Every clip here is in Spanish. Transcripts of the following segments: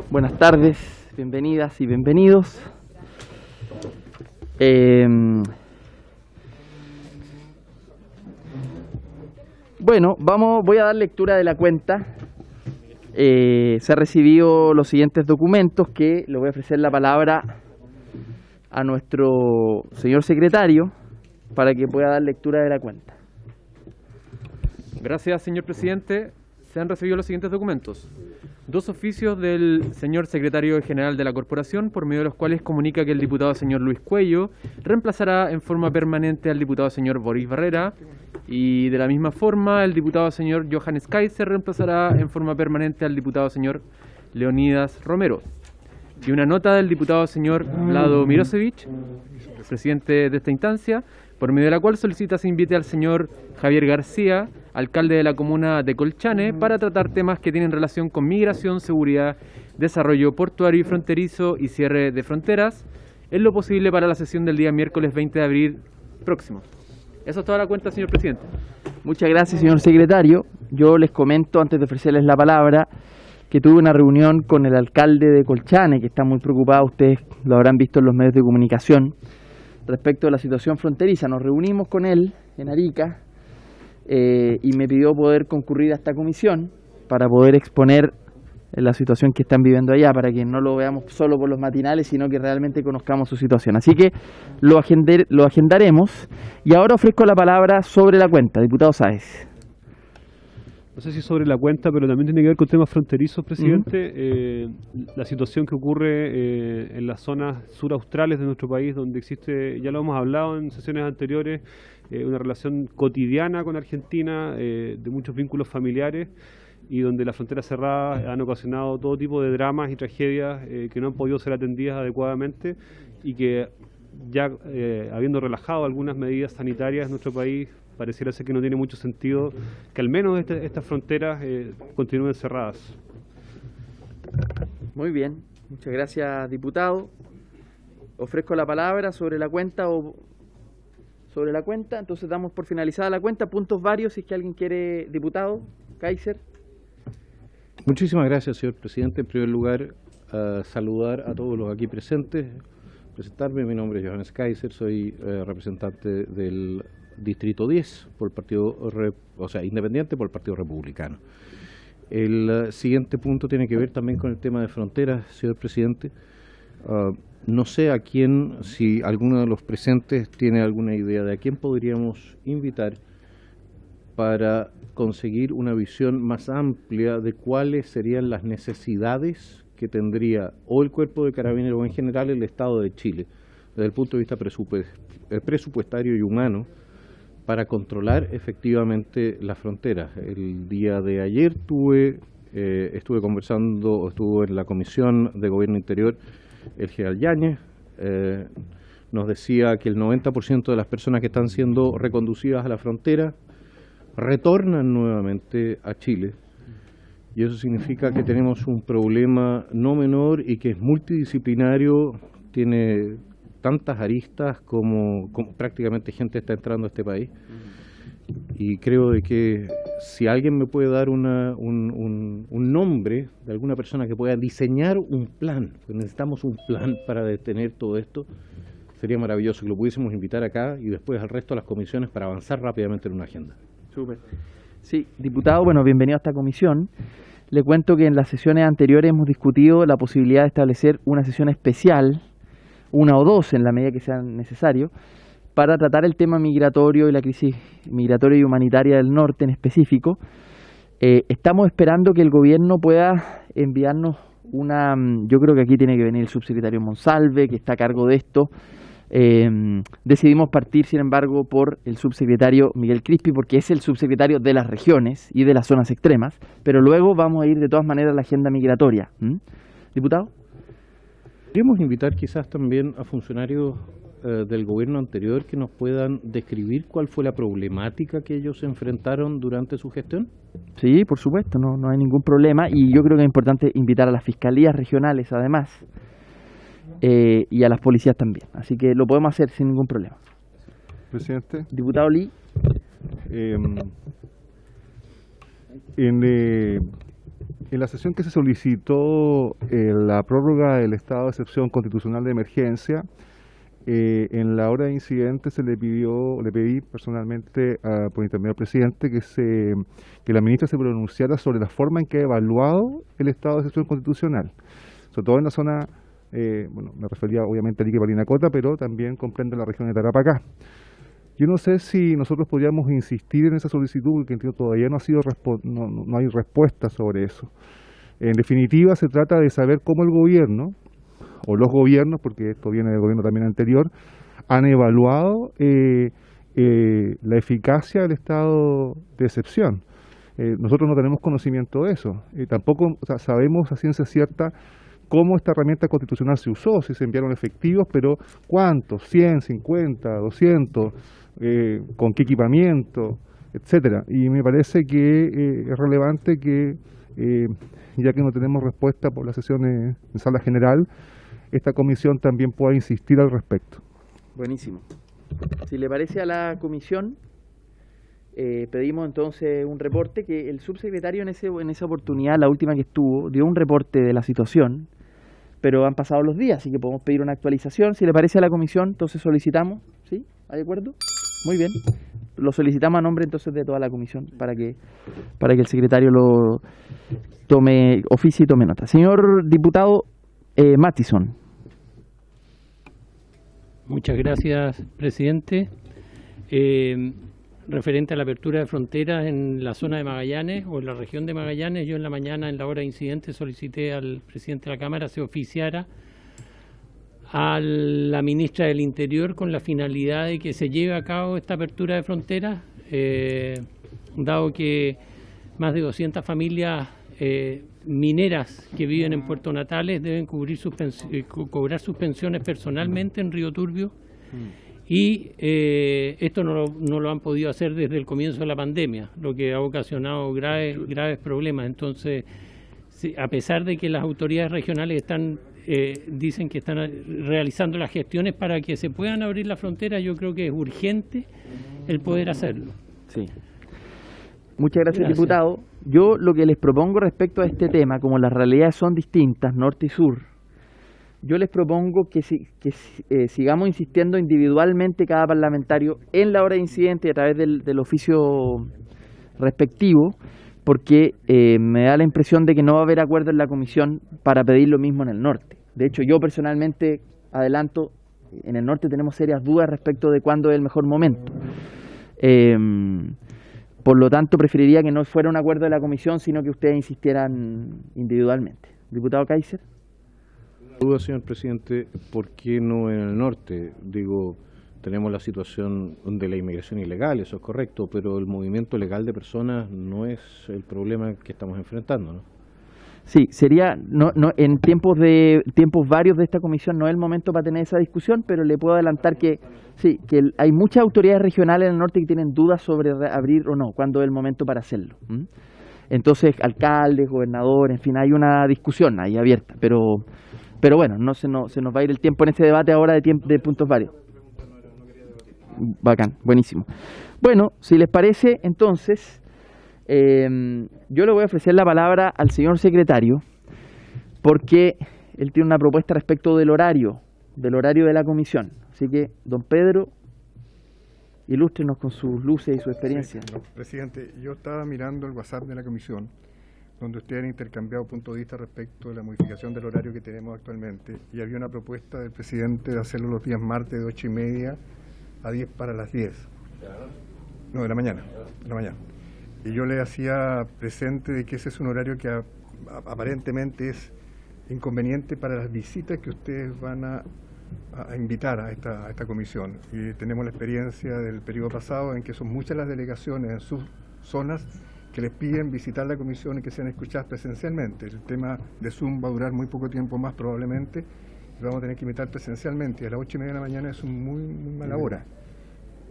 Buenas tardes, bienvenidas y bienvenidos. Bueno, voy a dar lectura de la cuenta. Se han recibido los siguientes documentos que le voy a ofrecer la palabra a nuestro señor secretario para que pueda dar lectura de la cuenta. Gracias, señor presidente. Se han recibido los siguientes documentos. 2 oficios del señor secretario general de la corporación, por medio de los cuales comunica que el diputado señor Luis Cuello reemplazará en forma permanente al diputado señor Boris Barrera, y de la misma forma el diputado señor Johannes Kaiser reemplazará en forma permanente al diputado señor Leonidas Romero. Y una nota del diputado señor Vlado Mirosevic, presidente de esta instancia, por medio de la cual solicita se invite al señor Javier García, alcalde de la comuna de Colchane, para tratar temas que tienen relación con migración, seguridad, desarrollo portuario y fronterizo y cierre de fronteras, en lo posible para la sesión del día miércoles 20 de abril próximo. Eso es toda la cuenta, señor presidente. Muchas gracias, señor secretario. Yo les comento, antes de ofrecerles la palabra, que tuve una reunión con el alcalde de Colchane, que está muy preocupado, ustedes lo habrán visto en los medios de comunicación, respecto a la situación fronteriza. Nos reunimos con él en Arica y me pidió poder concurrir a esta comisión para poder exponer la situación que están viviendo allá, para que no lo veamos solo por los matinales, sino que realmente conozcamos su situación. Así que lo agendaremos, y ahora ofrezco la palabra sobre la cuenta. Diputado Sáez. No sé si sobre la cuenta, pero también tiene que ver con temas fronterizos, presidente. La situación que ocurre en las zonas suraustrales de nuestro país, donde existe, ya lo hemos hablado en sesiones anteriores, una relación cotidiana con Argentina, de muchos vínculos familiares, y donde las fronteras cerradas han ocasionado todo tipo de dramas y tragedias que no han podido ser atendidas adecuadamente, y que ya habiendo relajado algunas medidas sanitarias en nuestro país, pareciera ser que no tiene mucho sentido que al menos estas fronteras continúen cerradas. Muy bien, muchas gracias, diputado. Ofrezco la palabra sobre la cuenta entonces damos por finalizada la cuenta. Puntos varios, si es que alguien quiere, diputado Kaiser. Muchísimas gracias, señor presidente. En primer lugar, saludar a todos los aquí presentes, presentarme. Mi nombre es Johannes Kaiser, soy representante del Distrito 10 por el partido, independiente por el Partido Republicano. El siguiente punto tiene que ver también con el tema de fronteras, señor presidente. No sé si alguno de los presentes tiene alguna idea de a quién podríamos invitar para conseguir una visión más amplia de cuáles serían las necesidades que tendría o el Cuerpo de Carabineros o en general el Estado de Chile desde el punto de vista presupuestario y humano para controlar efectivamente las fronteras. El día de ayer estuve en la Comisión de Gobierno Interior el general Yáñez. Nos decía que el 90% de las personas que están siendo reconducidas a la frontera retornan nuevamente a Chile, y eso significa que tenemos un problema no menor y que es multidisciplinario, tiene tantas aristas como prácticamente gente está entrando a este país. Y creo de que si alguien me puede dar un nombre de alguna persona que pueda diseñar un plan, porque necesitamos un plan para detener todo esto, sería maravilloso que lo pudiésemos invitar acá y después al resto de las comisiones para avanzar rápidamente en una agenda. Súper. Sí, diputado, bueno, bienvenido a esta comisión. Le cuento que en las sesiones anteriores hemos discutido la posibilidad de establecer una sesión especial, una o dos en la medida que sea necesario, para tratar el tema migratorio y la crisis migratoria y humanitaria del norte en específico. Estamos esperando que el gobierno pueda enviarnos yo creo que aquí tiene que venir el subsecretario Monsalve, que está a cargo de esto. Decidimos partir, sin embargo, por el subsecretario Miguel Crispi, porque es el subsecretario de las regiones y de las zonas extremas, pero luego vamos a ir de todas maneras a la agenda migratoria. Diputado. Podríamos invitar quizás también a funcionarios del gobierno anterior que nos puedan describir cuál fue la problemática que ellos enfrentaron durante su gestión? Sí, por supuesto, no hay ningún problema, y yo creo que es importante invitar a las fiscalías regionales además, y a las policías también, así que lo podemos hacer sin ningún problema. Presidente, Diputado Lee. En la sesión que se solicitó la prórroga del estado de excepción constitucional de emergencia, en la hora de incidente le pedí personalmente por intermedio del presidente que la ministra se pronunciara sobre la forma en que ha evaluado el estado de excepción constitucional, sobre todo en la zona, me refería obviamente a Arica y Parinacota, pero también comprende la región de Tarapacá. Yo no sé si nosotros podríamos insistir en esa solicitud, porque todavía no hay respuesta sobre eso. En definitiva, se trata de saber cómo el gobierno, o los gobiernos, porque esto viene del gobierno también anterior, han evaluado la eficacia del estado de excepción. Nosotros no tenemos conocimiento de eso. Tampoco sabemos a ciencia cierta cómo esta herramienta constitucional se usó, si se enviaron efectivos, pero ¿cuántos? 100, 50, 200, con qué equipamiento, etcétera. Y me parece que es relevante que, ya que no tenemos respuesta por las sesiones en sala general, esta comisión también pueda insistir al respecto. Buenísimo. Si le parece a la comisión, pedimos entonces un reporte, que el subsecretario en esa oportunidad, la última que estuvo, dio un reporte de la situación, pero han pasado los días, así que podemos pedir una actualización. Si le parece a la comisión, entonces solicitamos, ¿sí? ¿Hay de acuerdo? Muy bien. Lo solicitamos a nombre entonces de toda la comisión para que el secretario lo tome oficio y tome nota. Señor diputado Mattison. Muchas gracias, presidente. Referente a la apertura de fronteras en la zona de Magallanes o en la región de Magallanes, yo en la mañana, en la hora de incidente, solicité al presidente de la Cámara se oficiara a la ministra del Interior con la finalidad de que se lleve a cabo esta apertura de fronteras, dado que más de 200 familias mineras que viven en Puerto Natales deben cobrar sus pensiones personalmente en Río Turbio, y esto no lo han podido hacer desde el comienzo de la pandemia, lo que ha ocasionado graves problemas. Entonces, a pesar de que las autoridades regionales dicen que están realizando las gestiones para que se puedan abrir las fronteras, yo creo que es urgente el poder hacerlo. Sí. Muchas gracias, diputado. Yo lo que les propongo respecto a este tema, como las realidades son distintas, norte y sur, yo les propongo que sigamos insistiendo individualmente cada parlamentario en la hora de incidente y a través del oficio respectivo, porque me da la impresión de que no va a haber acuerdo en la comisión para pedir lo mismo en el norte. De hecho, yo personalmente adelanto, en el norte tenemos serias dudas respecto de cuándo es el mejor momento. Por lo tanto, preferiría que no fuera un acuerdo de la comisión, sino que ustedes insistieran individualmente. Diputado Kaiser. Duda, señor presidente, ¿por qué no en el norte? Digo, tenemos la situación de la inmigración ilegal, eso es correcto, pero el movimiento legal de personas no es el problema que estamos enfrentando, ¿no? Sí, sería en tiempos varios de esta comisión no es el momento para tener esa discusión, pero le puedo adelantar que sí, que hay muchas autoridades regionales en el norte que tienen dudas sobre abrir o no, cuándo es el momento para hacerlo. Entonces, alcaldes, gobernadores, en fin, hay una discusión ahí abierta, pero bueno, se nos va a ir el tiempo en ese debate ahora de puntos varios. Bacán, buenísimo. Bueno, si les parece, entonces, yo le voy a ofrecer la palabra al señor secretario, porque él tiene una propuesta respecto del horario de la comisión. Así que, don Pedro, ilústrenos con sus luces y su experiencia. Sí, presidente, yo estaba mirando el WhatsApp de la comisión, donde ustedes han intercambiado puntos de vista respecto de la modificación del horario que tenemos actualmente, y había una propuesta del presidente de hacerlo los días martes de 8:30 a 10 para las 10. No, de la mañana. Y yo le hacía presente de que ese es un horario que aparentemente es inconveniente para las visitas que ustedes van a invitar a esta comisión. Y tenemos la experiencia del periodo pasado en que son muchas las delegaciones en sus zonas que les piden visitar la comisión y que sean escuchadas presencialmente. El tema de Zoom va a durar muy poco tiempo más probablemente. lo vamos a tener que invitar presencialmente, y a las 8:30 de la mañana es muy mala hora.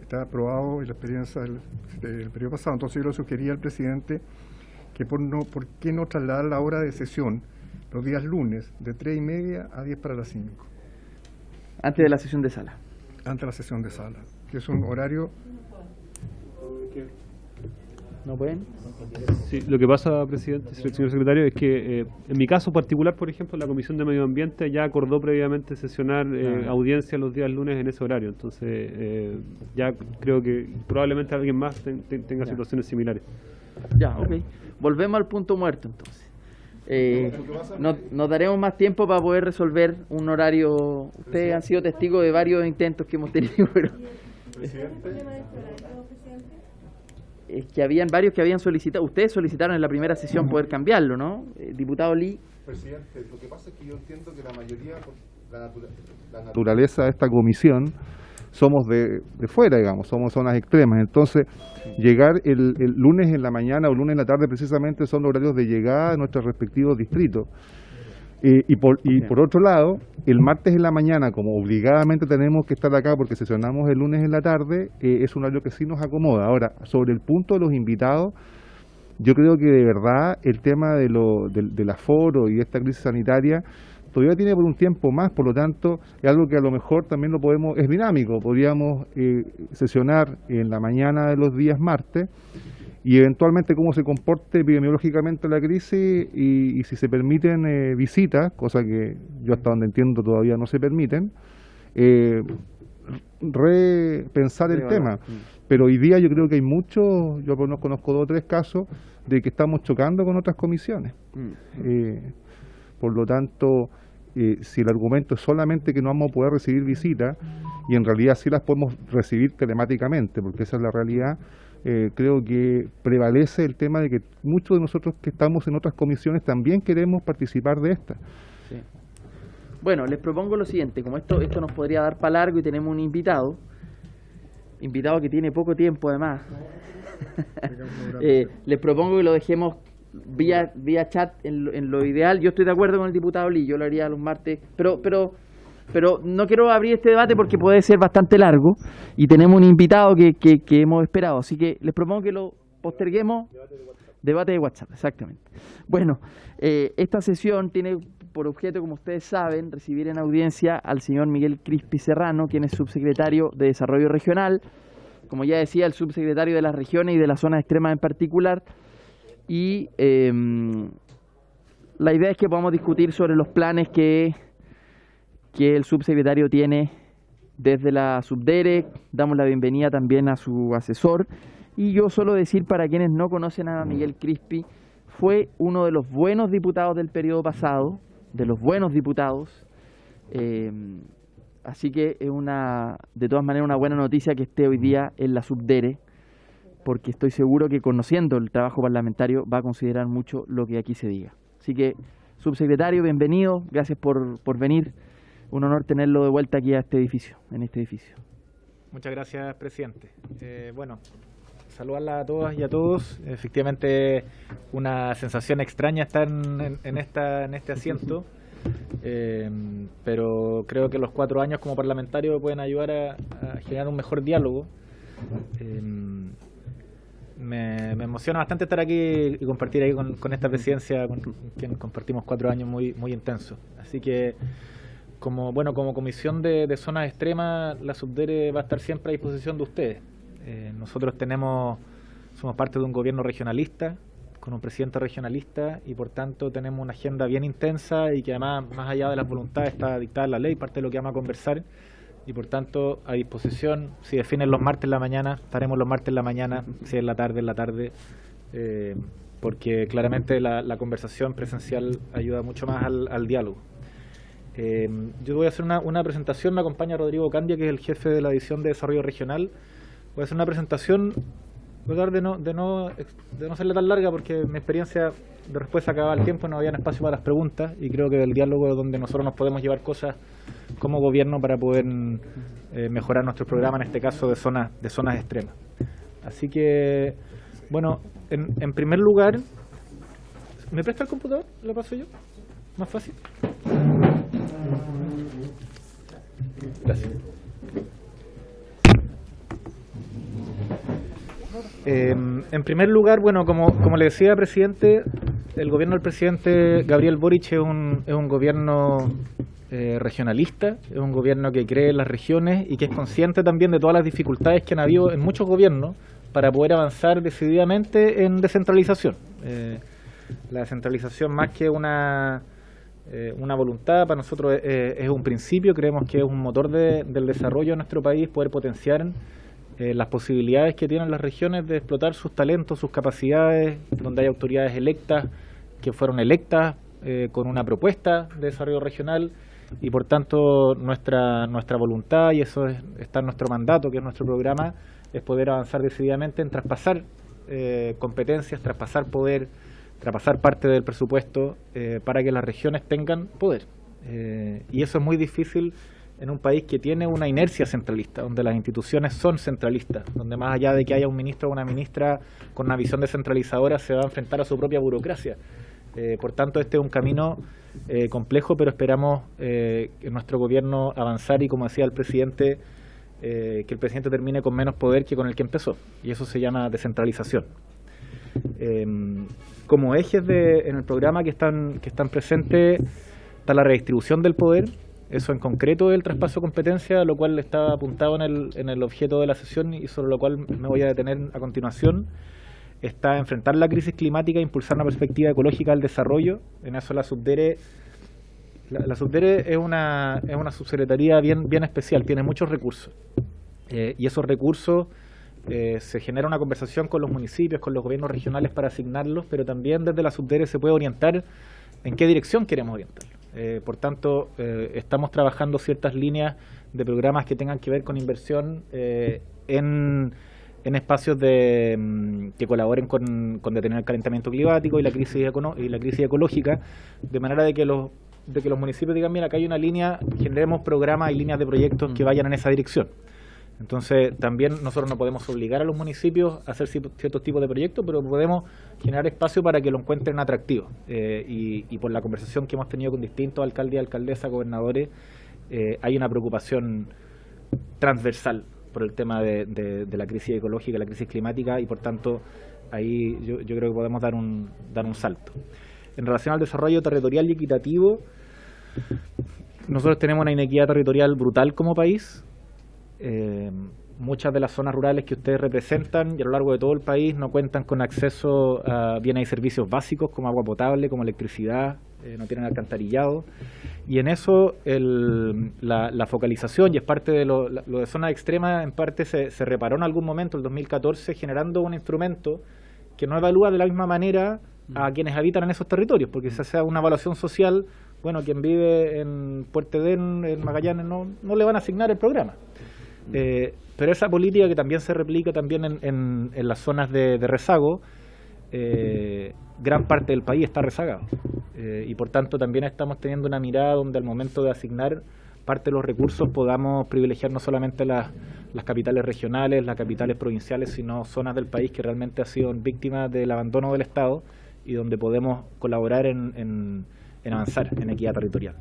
Está aprobado en la experiencia del periodo pasado, entonces yo le sugería al presidente que por qué no trasladar la hora de sesión los días lunes de 3:30 a 10 para las 5. Antes de la sesión de sala. Antes de la sesión de sala, que es un horario... ¿No pueden? Sí, lo que pasa, presidente, señor secretario, es que en mi caso particular, por ejemplo, la Comisión de Medio Ambiente ya acordó previamente sesionar audiencia los días lunes en ese horario. Entonces, ya creo que probablemente alguien más tenga situaciones similares. Ya, ok. Volvemos al punto muerto, entonces. Nos daremos más tiempo para poder resolver un horario. Ustedes han sido testigos de varios intentos que hemos tenido, pero... Es que habían varios que habían solicitado. Ustedes solicitaron en la primera sesión poder cambiarlo, ¿no? Diputado Lee. Presidente, lo que pasa es que yo entiendo que la mayoría, la naturaleza de esta comisión, somos de fuera, digamos, somos zonas extremas. Entonces, llegar el lunes en la mañana o lunes en la tarde precisamente son los horarios de llegada a nuestros respectivos distritos. Y por otro lado, el martes en la mañana, como obligadamente tenemos que estar acá porque sesionamos el lunes en la tarde, es un horario que sí nos acomoda. Ahora, sobre el punto de los invitados, yo creo que de verdad el tema del aforo y de esta crisis sanitaria todavía tiene por un tiempo más, por lo tanto, es algo que a lo mejor también es dinámico. Podríamos sesionar en la mañana de los días martes, y eventualmente cómo se comporte epidemiológicamente la crisis y si se permiten visitas, cosa que yo hasta donde entiendo todavía no se permiten, repensar el tema. Pero hoy día yo creo que hay muchos, yo conozco 2 o 3 casos de que estamos chocando con otras comisiones. Por lo tanto, si el argumento es solamente que no vamos a poder recibir visitas, y en realidad sí las podemos recibir telemáticamente, porque esa es la realidad, creo que prevalece el tema de que muchos de nosotros que estamos en otras comisiones también queremos participar de esta. Sí. Bueno, les propongo lo siguiente, como esto nos podría dar para largo y tenemos un invitado que tiene poco tiempo además, les propongo que lo dejemos vía chat en lo ideal. Yo estoy de acuerdo con el diputado Lee, yo lo haría los martes, pero no quiero abrir este debate porque puede ser bastante largo y tenemos un invitado que hemos esperado, así que les propongo que lo posterguemos. Debate de WhatsApp, exactamente. Bueno, esta sesión tiene por objeto, como ustedes saben, recibir en audiencia al señor Miguel Crispi Serrano, quien es subsecretario de Desarrollo Regional, como ya decía, el subsecretario de las regiones y de las zonas extremas en particular, y la idea es que podamos discutir sobre los planes que el subsecretario tiene desde la Subdere. Damos la bienvenida también a su asesor. Y yo solo decir, para quienes no conocen a Miguel Crispi, fue uno de los buenos diputados del periodo pasado, de los buenos diputados. Así que es de todas maneras una buena noticia que esté hoy día en la Subdere, porque estoy seguro que conociendo el trabajo parlamentario va a considerar mucho lo que aquí se diga. Así que, subsecretario, bienvenido, gracias por venir. Un honor tenerlo de vuelta aquí en este edificio. Muchas gracias, presidente. Bueno, saludarla a todas y a todos. Efectivamente, una sensación extraña estar en este asiento, pero creo que los 4 años como parlamentario pueden ayudar a generar un mejor diálogo. Me emociona bastante estar aquí y compartir ahí con esta presidencia con quien compartimos 4 años muy intensos. Así que como comisión de zonas extremas, la Subdere va a estar siempre a disposición de ustedes. Nosotros somos parte de un gobierno regionalista, con un presidente regionalista, y por tanto tenemos una agenda bien intensa y que además, más allá de las voluntades, está dictada en la ley, parte de lo que vamos a conversar, y por tanto a disposición. Si definen los martes en la mañana, estaremos los martes en la mañana, si es en la tarde, porque claramente la conversación presencial ayuda mucho más al diálogo. Yo voy a hacer una presentación, me acompaña Rodrigo Candia, que es el jefe de la División de Desarrollo Regional. Voy a hacer una presentación, voy a tratar de no serle tan larga, porque mi experiencia de respuesta acababa el tiempo y no había espacio para las preguntas, y creo que el diálogo es donde nosotros nos podemos llevar cosas como gobierno para poder mejorar nuestro programa, en este caso de zonas extremas. Así que, bueno, en primer lugar, ¿me presta el computador? ¿Lo paso yo? ¿Más fácil? Gracias. En primer lugar, bueno, como le decía, presidente, el gobierno del presidente Gabriel Boric es un gobierno regionalista, es un gobierno que cree en las regiones y que es consciente también de todas las dificultades que han habido en muchos gobiernos para poder avanzar decididamente en descentralización. La descentralización, más que una voluntad, para nosotros es un principio. Creemos que es un motor del desarrollo de nuestro país, poder potenciar las posibilidades que tienen las regiones de explotar sus talentos, sus capacidades, donde hay autoridades electas que fueron electas con una propuesta de desarrollo regional, y por tanto nuestra voluntad, y eso está en nuestro mandato, que es nuestro programa, es poder avanzar decididamente en traspasar competencias, traspasar poder, traspasar parte del presupuesto para que las regiones tengan poder. Y eso es muy difícil en un país que tiene una inercia centralista, donde las instituciones son centralistas, donde más allá de que haya un ministro o una ministra con una visión descentralizadora, se va a enfrentar a su propia burocracia. Por tanto, este es un camino complejo, pero esperamos en nuestro gobierno avanzar y, como decía el presidente, que el presidente termine con menos poder que con el que empezó, y eso se llama descentralización. Como ejes en el programa que están presentes está la redistribución del poder. Eso en concreto es el traspaso de competencia, lo cual está apuntado en el objeto de la sesión y sobre lo cual me voy a detener a continuación. Está enfrentar la crisis climática e impulsar una perspectiva ecológica del desarrollo. En eso la Subdere es una subsecretaría bien especial, tiene muchos recursos. Y esos recursos se genera una conversación con los municipios, con los gobiernos regionales para asignarlos, pero también desde la Subdere se puede orientar en qué dirección queremos orientarlos. Por tanto, estamos trabajando ciertas líneas de programas que tengan que ver con inversión en espacios que colaboren con detener el calentamiento climático y la crisis ecológica, de manera de que los municipios digan, mira, acá hay una línea, generemos programas y líneas de proyectos que vayan en esa dirección. Entonces, también nosotros no podemos obligar a los municipios a hacer ciertos tipos de proyectos, pero podemos generar espacio para que lo encuentren atractivo. Y por la conversación que hemos tenido con distintos alcaldes y alcaldesas, gobernadores, hay una preocupación transversal por el tema de la crisis ecológica, la crisis climática, y por tanto ahí yo creo que podemos dar un salto. En relación al desarrollo territorial y equitativo, nosotros tenemos una inequidad territorial brutal como país. Muchas de las zonas rurales que ustedes representan y a lo largo de todo el país no cuentan con acceso a bienes y servicios básicos como agua potable, como electricidad, no tienen alcantarillado, y en eso la focalización, y es parte de lo de zonas extremas, en parte se reparó en algún momento, el 2014, generando un instrumento que no evalúa de la misma manera a quienes habitan en esos territorios, porque si se hace una evaluación social, bueno, quien vive en Puerto Edén, en Magallanes, no le van a asignar el programa. Pero esa política que también se replica también en las zonas de rezago, gran parte del país está rezagado, y por tanto también estamos teniendo una mirada donde al momento de asignar parte de los recursos podamos privilegiar no solamente las capitales regionales, las capitales provinciales, sino zonas del país que realmente han sido víctimas del abandono del Estado y donde podemos colaborar en avanzar en equidad territorial.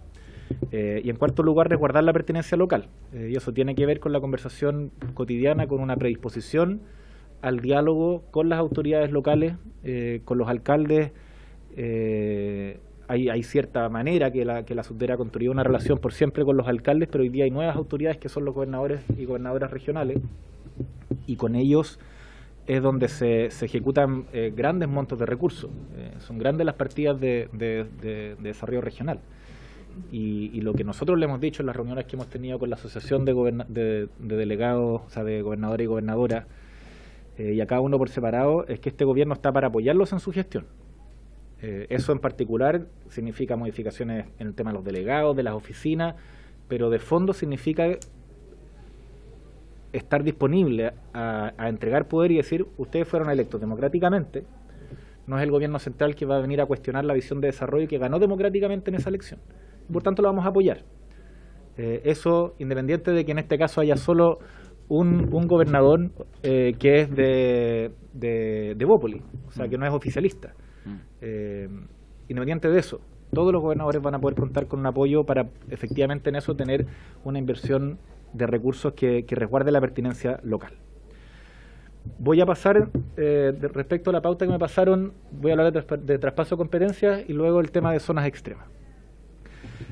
Y en cuarto lugar, resguardar la pertenencia local, y eso tiene que ver con la conversación cotidiana, con una predisposición al diálogo con las autoridades locales, con los alcaldes. Hay cierta manera que la Subdere ha construido una relación por siempre con los alcaldes, pero hoy día hay nuevas autoridades que son los gobernadores y gobernadoras regionales, y con ellos es donde se ejecutan grandes montos de recursos. Son grandes las partidas de desarrollo regional. Y lo que nosotros le hemos dicho en las reuniones que hemos tenido con la Asociación de Delegados, o sea, de Gobernadores y Gobernadoras, y a cada uno por separado, es que este gobierno está para apoyarlos en su gestión. Eso en particular significa modificaciones en el tema de los delegados, de las oficinas, pero de fondo significa estar disponible a entregar poder y decir, ustedes fueron electos democráticamente, no es el gobierno central que va a venir a cuestionar la visión de desarrollo que ganó democráticamente en esa elección. Por tanto, lo vamos a apoyar. Eso, independiente de que en este caso haya solo un gobernador que es de Bópoli, o sea, que no es oficialista. Independiente de eso, Todos los gobernadores van a poder contar con un apoyo para efectivamente en eso tener una inversión de recursos que resguarde la pertinencia local. Voy a pasar, respecto a la pauta que me pasaron, voy a hablar de traspaso de competencias y luego el tema de zonas extremas.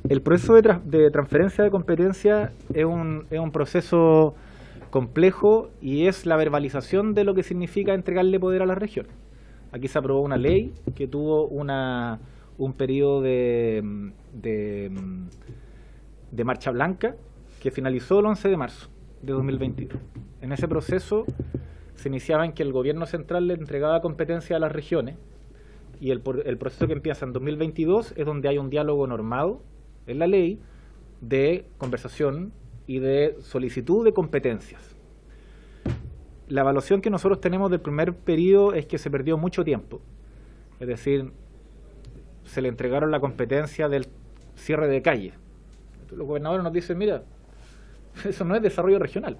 El proceso de transferencia de competencia es un proceso complejo y es la verbalización de lo que significa entregarle poder a las regiones. Aquí se aprobó una ley que tuvo un periodo de marcha blanca que finalizó el 11 de marzo de 2022. En ese proceso se iniciaba en que el gobierno central le entregaba competencia a las regiones y el proceso que empieza en 2022 es donde hay un diálogo normado en la ley de conversación y de solicitud de competencias. La evaluación que nosotros tenemos del primer periodo es que se perdió mucho tiempo. Es decir, se le entregaron la competencia del cierre de calle. Los gobernadores nos dicen, mira, eso no es desarrollo regional.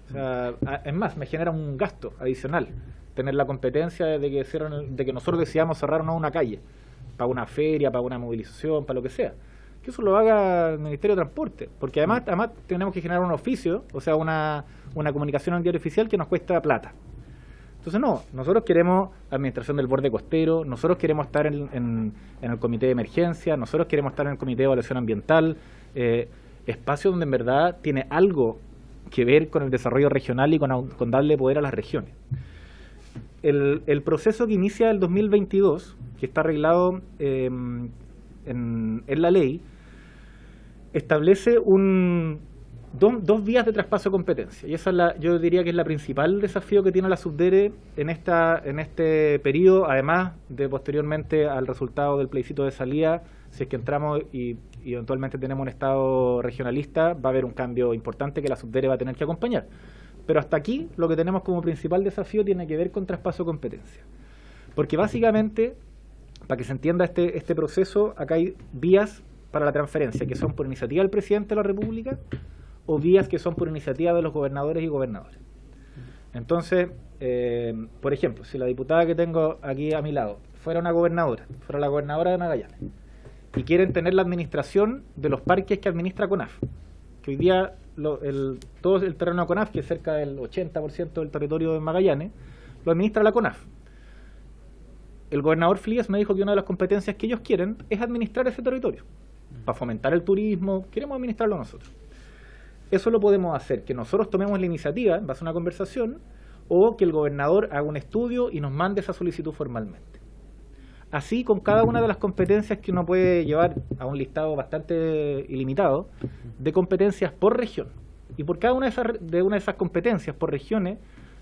O sea, es más, me genera un gasto adicional tener la competencia de que nosotros decidamos cerrar o no una calle, para una feria, para una movilización, para lo que sea. Que eso lo haga el Ministerio de Transporte, porque además tenemos que generar un oficio, o sea, una comunicación en el diario oficial que nos cuesta plata. Entonces no, nosotros queremos administración del borde costero, nosotros queremos estar en el comité de emergencia, nosotros queremos estar en el comité de evaluación ambiental, espacio donde en verdad tiene algo que ver con el desarrollo regional y con darle poder a las regiones. El proceso que inicia el 2022, que está arreglado en la ley, establece dos vías de traspaso de competencia. Y esa yo diría que es la principal desafío que tiene la Subdere en este periodo, además de posteriormente al resultado del plebiscito de salida. Si es que entramos y eventualmente tenemos un Estado regionalista, va a haber un cambio importante que la Subdere va a tener que acompañar. Pero hasta aquí lo que tenemos como principal desafío tiene que ver con traspaso de competencia. Porque básicamente, para que se entienda este proceso, acá hay vías para la transferencia que son por iniciativa del presidente de la República o vías que son por iniciativa de los gobernadores y gobernadoras. Entonces, por ejemplo, si la diputada que tengo aquí a mi lado fuera una gobernadora, fuera la gobernadora de Magallanes, y quieren tener la administración de los parques que administra CONAF, que hoy día todo el terreno de CONAF, que es cerca del 80% del territorio de Magallanes, lo administra la CONAF. El gobernador Flies me dijo que una de las competencias que ellos quieren es administrar ese territorio, para fomentar el turismo, queremos administrarlo nosotros. Eso lo podemos hacer, que nosotros tomemos la iniciativa en base a una conversación, o que el gobernador haga un estudio y nos mande esa solicitud formalmente. Así con cada una de las competencias que uno puede llevar a un listado bastante ilimitado de competencias por región. Y por cada una de esas competencias por regiones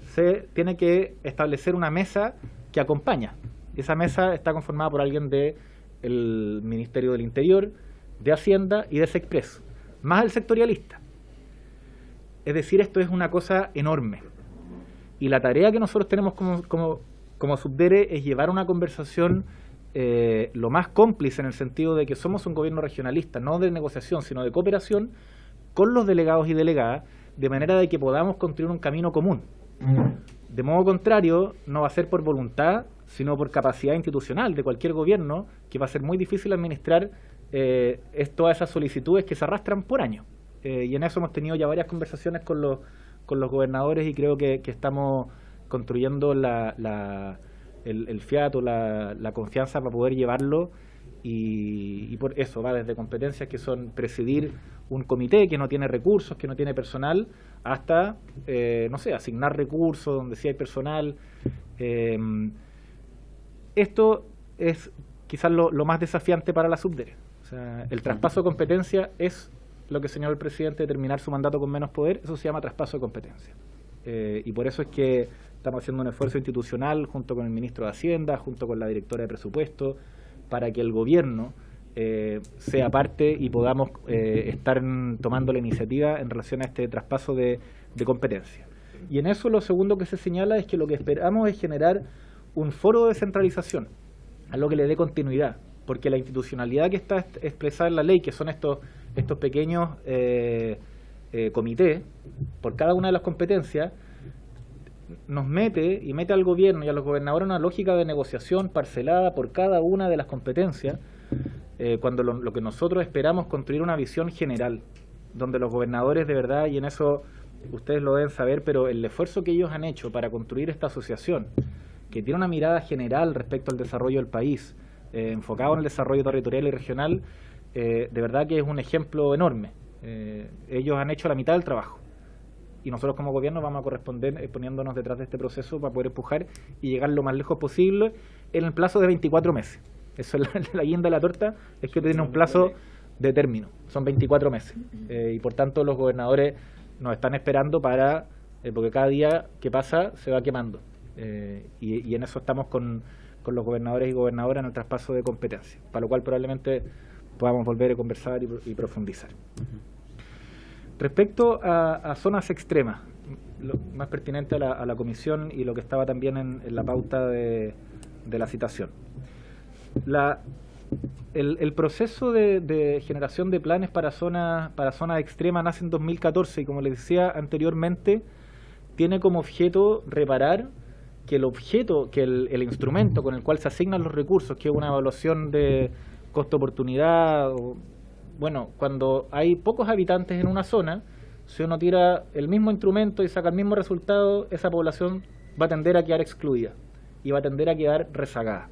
se tiene que establecer una mesa que acompaña. Esa mesa está conformada por alguien del Ministerio del Interior, de Hacienda y de SECPRES, más el sectorialista. Es decir, esto es una cosa enorme. Y la tarea que nosotros tenemos como Subdere es llevar una conversación lo más cómplice, en el sentido de que somos un gobierno regionalista, no de negociación, sino de cooperación, con los delegados y delegadas, de manera de que podamos construir un camino común. De modo contrario, no va a ser por voluntad, sino por capacidad institucional de cualquier gobierno, que va a ser muy difícil administrar todas esas solicitudes que se arrastran por año. Y en eso hemos tenido ya varias conversaciones con los gobernadores y creo que estamos construyendo el fiato, la confianza para poder llevarlo, y por eso va desde competencias que son presidir un comité que no tiene recursos, que no tiene personal, hasta, no sé, asignar recursos donde sí hay personal. Esto es quizás lo más desafiante para la Subdere. O sea, el traspaso de competencia es lo que señaló el presidente, de terminar su mandato con menos poder. Eso se llama traspaso de competencia. Y por eso es que estamos haciendo un esfuerzo institucional junto con el ministro de Hacienda, junto con la directora de presupuesto, para que el gobierno sea parte y podamos estar tomando la iniciativa en relación a este traspaso de competencia. Y en eso lo segundo que se señala es que lo que esperamos es generar un foro de descentralización, a lo que le dé continuidad, porque la institucionalidad que está expresada en la ley, que son estos pequeños comités, por cada una de las competencias, nos mete al gobierno y a los gobernadores una lógica de negociación parcelada por cada una de las competencias, cuando lo que nosotros esperamos construir una visión general, donde los gobernadores de verdad, y en eso ustedes lo deben saber, pero el esfuerzo que ellos han hecho para construir esta asociación, que tiene una mirada general respecto al desarrollo del país, enfocado en el desarrollo territorial y regional, de verdad que es un ejemplo enorme. Ellos han hecho la mitad del trabajo y nosotros como gobierno vamos a corresponder poniéndonos detrás de este proceso para poder empujar y llegar lo más lejos posible en el plazo de 24 meses. Eso es la guinda de la torta, es que tiene un plazo de término, son 24 meses. Y por tanto los gobernadores nos están esperando para, porque cada día que pasa se va quemando. Y en eso estamos con los gobernadores y gobernadoras en el traspaso de competencias, para lo cual probablemente podamos volver a conversar y profundizar. Respecto a zonas extremas, lo más pertinente a la comisión y lo que estaba también en la pauta de la citación. El proceso de generación de planes para zonas extremas nace en 2014 y, como les decía anteriormente, tiene como objeto reparar que el instrumento con el cual se asignan los recursos, que es una evaluación de costo-oportunidad, bueno, cuando hay pocos habitantes en una zona, si uno tira el mismo instrumento y saca el mismo resultado, esa población va a tender a quedar excluida y va a tender a quedar rezagada.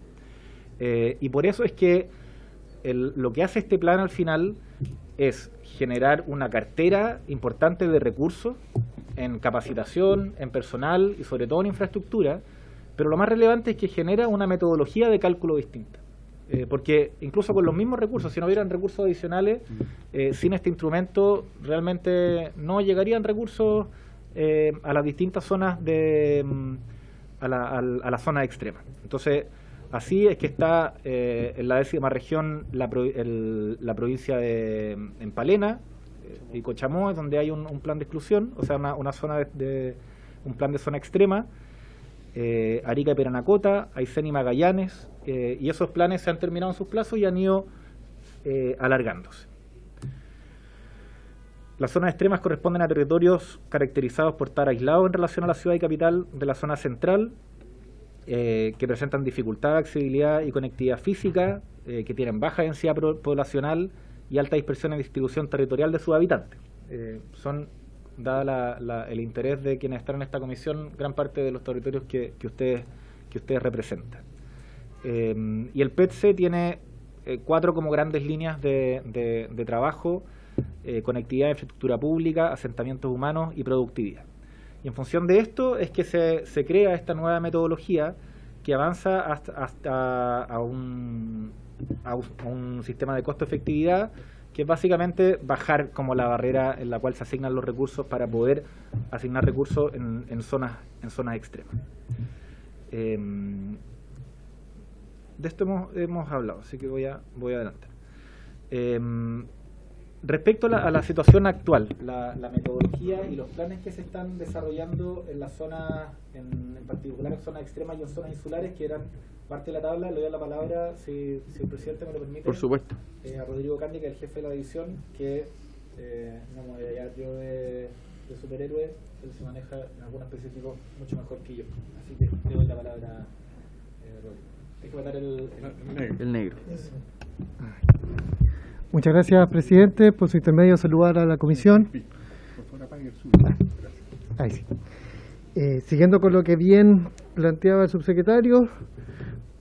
Y por eso es que lo que hace este plan al final es generar una cartera importante de recursos en capacitación, en personal y sobre todo en infraestructura, pero lo más relevante es que genera una metodología de cálculo distinta. Porque incluso con los mismos recursos, si no hubieran recursos adicionales, sin este instrumento realmente no llegarían recursos a las distintas zonas a la zona extrema. Entonces, así es que está en la 10ª región la provincia de Palena y Cochamó, donde hay un plan de exclusión, o sea, una zona un plan de zona extrema. Arica y Parinacota, Aysén y Magallanes, y esos planes se han terminado en sus plazos y han ido alargándose. Las zonas extremas corresponden a territorios caracterizados por estar aislados en relación a la ciudad y capital de la zona central, que presentan dificultad de accesibilidad y conectividad física, que tienen baja densidad poblacional y alta dispersión en distribución territorial de sus habitantes. Dada el interés de quienes están en esta comisión, gran parte de los territorios que ustedes representan. Y el PETSE tiene 4 como grandes líneas de trabajo: conectividad, infraestructura pública, asentamientos humanos y productividad. Y en función de esto es que se crea esta nueva metodología que avanza hasta a un sistema de costo-efectividad, que es básicamente bajar como la barrera en la cual se asignan los recursos para poder asignar recursos en zonas extremas. De esto hemos hablado, así que voy adelante. Respecto a la situación actual, la metodología y los planes que se están desarrollando en las zonas, en particular en zonas extremas y en zonas insulares, que eran parte de la tabla, le doy la palabra, si el presidente me lo permite. Por supuesto. A Rodrigo Candia, que es el jefe de la división, que no me voy a hallar yo de superhéroe, él se maneja en algunos específicos mucho mejor que yo. Así que le doy la palabra, Rodrigo. Hay que matar el negro. Muchas gracias, presidente. Por su intermedio, saludar a la comisión. Ahí sí. Siguiendo con lo que bien planteaba el subsecretario,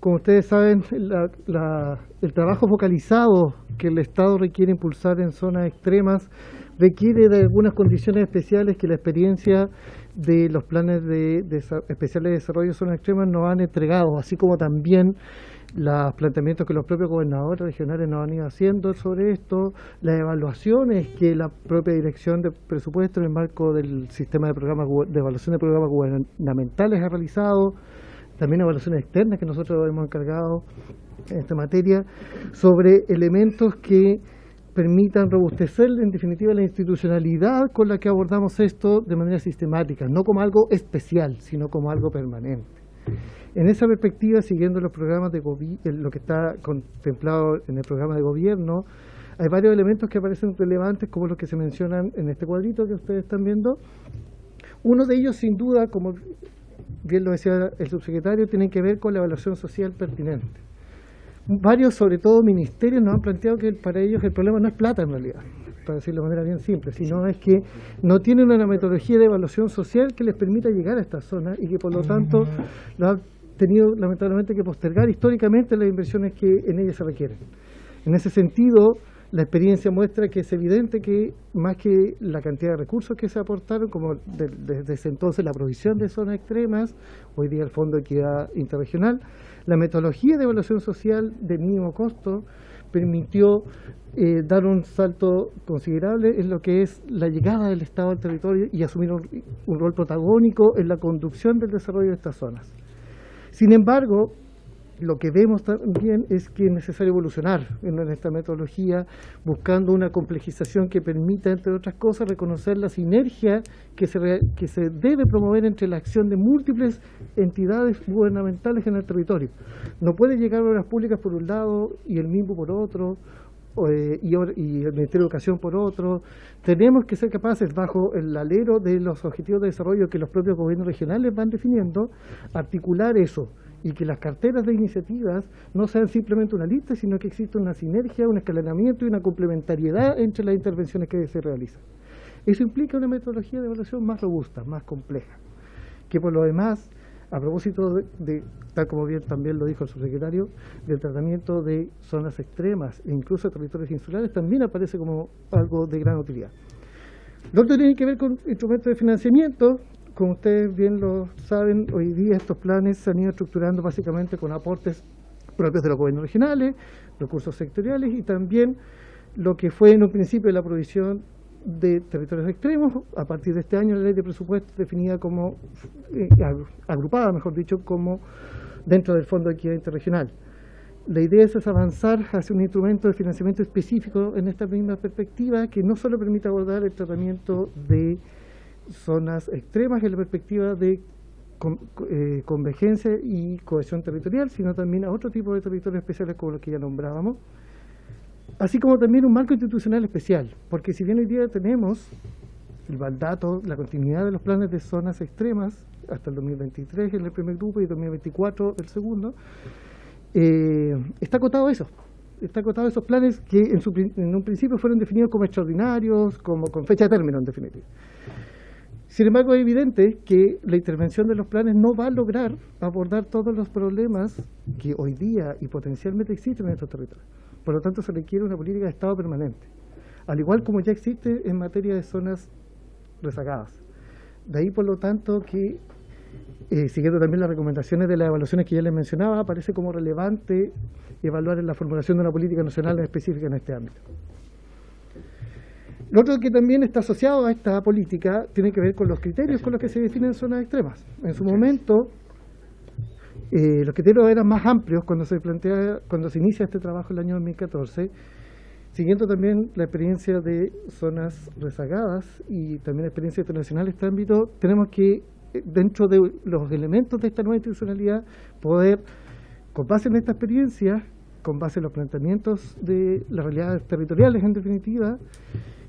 como ustedes saben, el trabajo focalizado que el Estado requiere impulsar en zonas extremas requiere de algunas condiciones especiales que la experiencia de los planes especiales de desarrollo de zonas extremas nos han entregado, así como también los planteamientos que los propios gobernadores regionales nos han ido haciendo sobre esto, las evaluaciones que la propia Dirección de Presupuesto en el marco del sistema de evaluación de programas gubernamentales ha realizado, también evaluaciones externas que nosotros hemos encargado en esta materia, sobre elementos que permitan robustecer en definitiva la institucionalidad con la que abordamos esto de manera sistemática, no como algo especial, sino como algo permanente. En esa perspectiva, siguiendo los programas de lo que está contemplado en el programa de gobierno, hay varios elementos que aparecen relevantes, como los que se mencionan en este cuadrito que ustedes están viendo. Uno de ellos, sin duda, como bien lo decía el subsecretario, tiene que ver con la evaluación social pertinente. Varios, sobre todo ministerios, nos han planteado que para ellos el problema no es plata en realidad, para decirlo de manera bien simple, sino es que no tienen una metodología de evaluación social que les permita llegar a esta zona y que por lo tanto lo han tenido lamentablemente que postergar históricamente las inversiones que en ellas se requieren. En ese sentido, la experiencia muestra que es evidente que más que la cantidad de recursos que se aportaron, como desde ese entonces la provisión de zonas extremas, hoy día el Fondo de Equidad Interregional, la metodología de evaluación social de mínimo costo permitió dar un salto considerable en lo que es la llegada del Estado al territorio y asumir un rol protagónico en la conducción del desarrollo de estas zonas. Sin embargo, lo que vemos también es que es necesario evolucionar en esta metodología, buscando una complejización que permita, entre otras cosas, reconocer la sinergia que se debe promover entre la acción de múltiples entidades gubernamentales en el territorio. No puede llegar a obras públicas por un lado y el MIMBU por otro, y el Ministerio de Educación por otro. Tenemos que ser capaces, bajo el alero de los objetivos de desarrollo que los propios gobiernos regionales van definiendo, articular eso y que las carteras de iniciativas no sean simplemente una lista, sino que exista una sinergia, un escalonamiento y una complementariedad entre las intervenciones que se realizan. Eso implica una metodología de evaluación más robusta, más compleja, que por lo demás, a propósito de tal como bien también lo dijo el subsecretario, del tratamiento de zonas extremas e incluso territorios insulares, también aparece como algo de gran utilidad. Lo otro tiene que ver con instrumentos de financiamiento. Como ustedes bien lo saben, hoy día estos planes se han ido estructurando básicamente con aportes propios de los gobiernos regionales, recursos sectoriales y también lo que fue en un principio la provisión de territorios extremos, a partir de este año la ley de presupuesto definida como, agrupada mejor dicho, como dentro del Fondo de Equidad Interregional. La idea es avanzar hacia un instrumento de financiamiento específico en esta misma perspectiva que no solo permita abordar el tratamiento de zonas extremas en la perspectiva de convergencia y cohesión territorial, sino también a otro tipo de territorios especiales como los que ya nombrábamos, así como también un marco institucional especial, porque si bien hoy día tenemos el mandato, la continuidad de los planes de zonas extremas hasta el 2023 en el primer grupo y 2024 el segundo, está acotado a eso. Está acotado a esos planes que en un principio fueron definidos como extraordinarios, como con fecha de término en definitiva. Sin embargo, es evidente que la intervención de los planes no va a lograr abordar todos los problemas que hoy día y potencialmente existen en estos territorios. Por lo tanto, se requiere una política de Estado permanente, al igual como ya existe en materia de zonas rezagadas. De ahí, por lo tanto, que, siguiendo también las recomendaciones de las evaluaciones que ya les mencionaba, parece como relevante evaluar en la formulación de una política nacional específica en este ámbito. Lo otro que también está asociado a esta política tiene que ver con los criterios con los que se definen zonas extremas. En su momento, los criterios eran más amplios cuando se inicia este trabajo en el año 2014, siguiendo también la experiencia de zonas rezagadas y también la experiencia internacional en este ámbito. Tenemos que, dentro de los elementos de esta nueva institucionalidad, poder, con base en esta experiencia, con base en los planteamientos de las realidades territoriales en definitiva,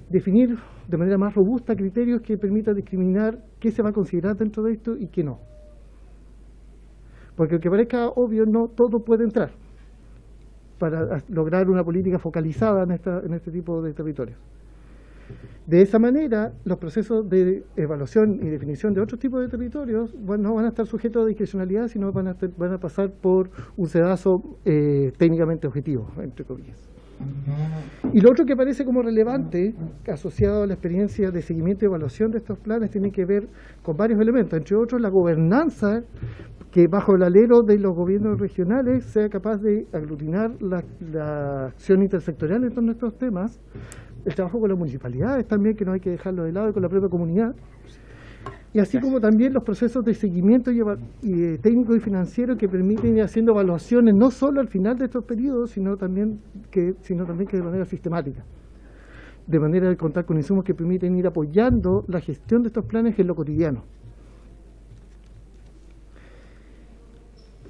definir de manera más robusta criterios que permitan discriminar qué se va a considerar dentro de esto y qué no. Porque aunque parezca obvio, no todo puede entrar para lograr una política focalizada en este tipo de territorios. De esa manera, los procesos de evaluación y definición de otros tipos de territorios no van a estar sujetos a discrecionalidad, sino van a pasar por un sedazo técnicamente objetivo, entre comillas. Y lo otro que parece como relevante, asociado a la experiencia de seguimiento y evaluación de estos planes, tiene que ver con varios elementos, entre otros la gobernanza, que bajo el alero de los gobiernos regionales sea capaz de aglutinar la acción intersectorial en torno a estos temas, el trabajo con las municipalidades también, que no hay que dejarlo de lado, y con la propia comunidad, y así como también los procesos de seguimiento y técnico y financiero que permiten ir haciendo evaluaciones no solo al final de estos periodos, sino también que de manera sistemática, de manera de contar con insumos que permiten ir apoyando la gestión de estos planes en lo cotidiano.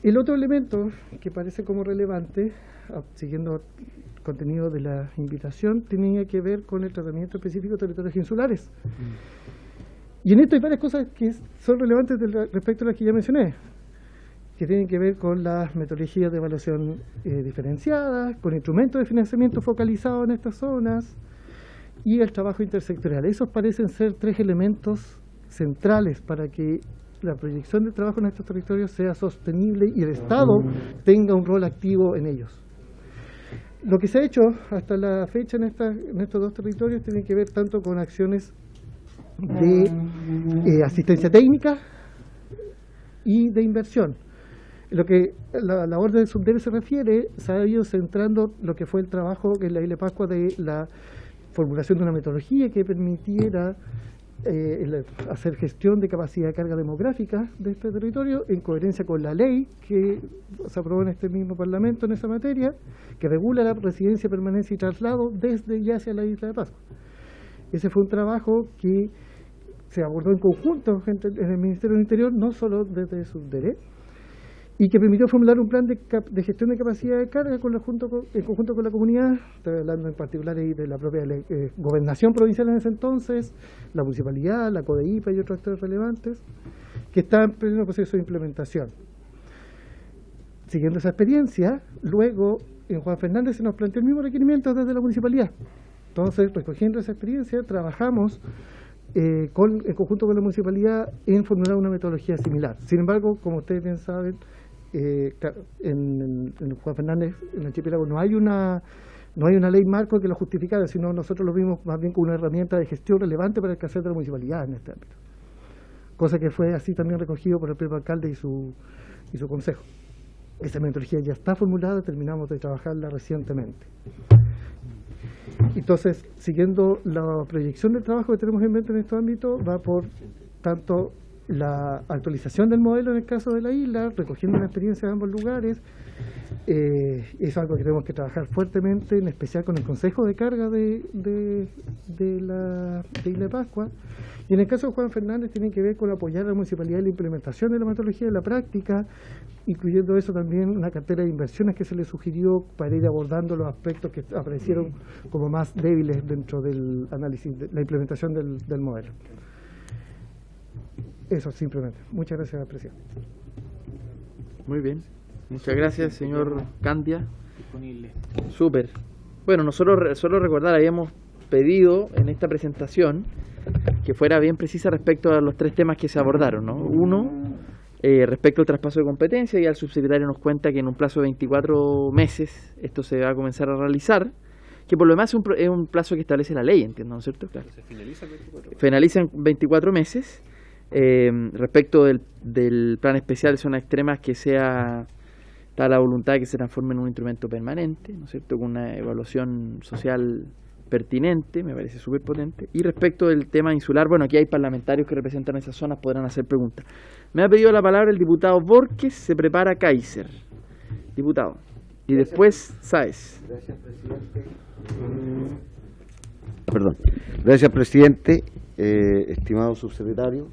El otro elemento que parece como relevante, siguiendo el contenido de la invitación, tenía que ver con el tratamiento específico de territorios insulares. Y en esto hay varias cosas que son relevantes respecto a las que ya mencioné. que tienen que ver con las metodologías de evaluación diferenciadas, con instrumentos de financiamiento focalizados en estas zonas y el trabajo intersectorial. Esos parecen ser 3 elementos centrales para que la proyección del trabajo en estos territorios sea sostenible y el Estado tenga un rol activo en ellos. Lo que se ha hecho hasta la fecha en estos 2 territorios tiene que ver tanto con acciones de asistencia técnica y de inversión. Lo que la orden de Subdere se refiere, se ha ido centrando lo que fue el trabajo en la Isla de Pascua de la formulación de una metodología que permitiera hacer gestión de capacidad de carga demográfica de este territorio en coherencia con la ley que se aprobó en este mismo Parlamento en esa materia, que regula la residencia, permanencia y traslado desde y hacia la Isla de Pascua. Ese fue un trabajo que se abordó en conjunto en el Ministerio del Interior, no solo desde Subdere, y que permitió formular un plan de gestión de capacidad de carga en conjunto con la comunidad. Estoy hablando en particular de la propia gobernación provincial en ese entonces, la municipalidad, la CODEIPA y otros actores relevantes, que están en pleno proceso de implementación. Siguiendo esa experiencia, luego en Juan Fernández se nos planteó el mismo requerimiento desde la municipalidad. Entonces, recogiendo esa experiencia, trabajamos en conjunto con la municipalidad en formular una metodología similar. Sin embargo, como ustedes bien saben, en Juan Fernández, en el archipiélago, no hay una ley marco que lo justificara, sino nosotros lo vimos más bien como una herramienta de gestión relevante para el quehacer de la municipalidad en este ámbito. Cosa que fue así también recogido por el propio alcalde y su consejo. Esa metodología ya está formulada, terminamos de trabajarla recientemente. Entonces, siguiendo la proyección del trabajo que tenemos en mente en este ámbito, va por tanto la actualización del modelo en el caso de la isla, recogiendo la experiencia de ambos lugares. Es algo que tenemos que trabajar fuertemente, en especial con el Consejo de Carga de la Isla de Pascua. Y en el caso de Juan Fernández tiene que ver con apoyar a la municipalidad en la implementación de la metodología en la práctica, incluyendo eso también una cartera de inversiones que se le sugirió para ir abordando los aspectos que aparecieron como más débiles dentro del análisis, de la implementación del modelo. Eso simplemente. Muchas gracias, presidente. Muy bien. Muchas gracias, señor Candia. Súper. Bueno, nosotros solo recordar, habíamos pedido en esta presentación que fuera bien precisa respecto a los 3 temas que se abordaron, ¿no? Uno, respecto al traspaso de competencia, y el subsecretario nos cuenta que en un plazo de 24 meses esto se va a comenzar a realizar, que por lo demás es un plazo que establece la ley, entiendo, ¿no es cierto? Claro. Se finaliza en 24 meses. Finaliza en 24 meses. Respecto del plan especial de zonas extremas, que está la voluntad de que se transforme en un instrumento permanente, ¿no es cierto?, con una evaluación social pertinente, me parece súper potente. Y respecto del tema insular, bueno, aquí hay parlamentarios que representan esas zonas, podrán hacer preguntas. Me ha pedido la palabra el diputado Borges, se prepara Kaiser. Diputado. Y después Sáez. Gracias, presidente. Perdón. Gracias, presidente, estimado subsecretario.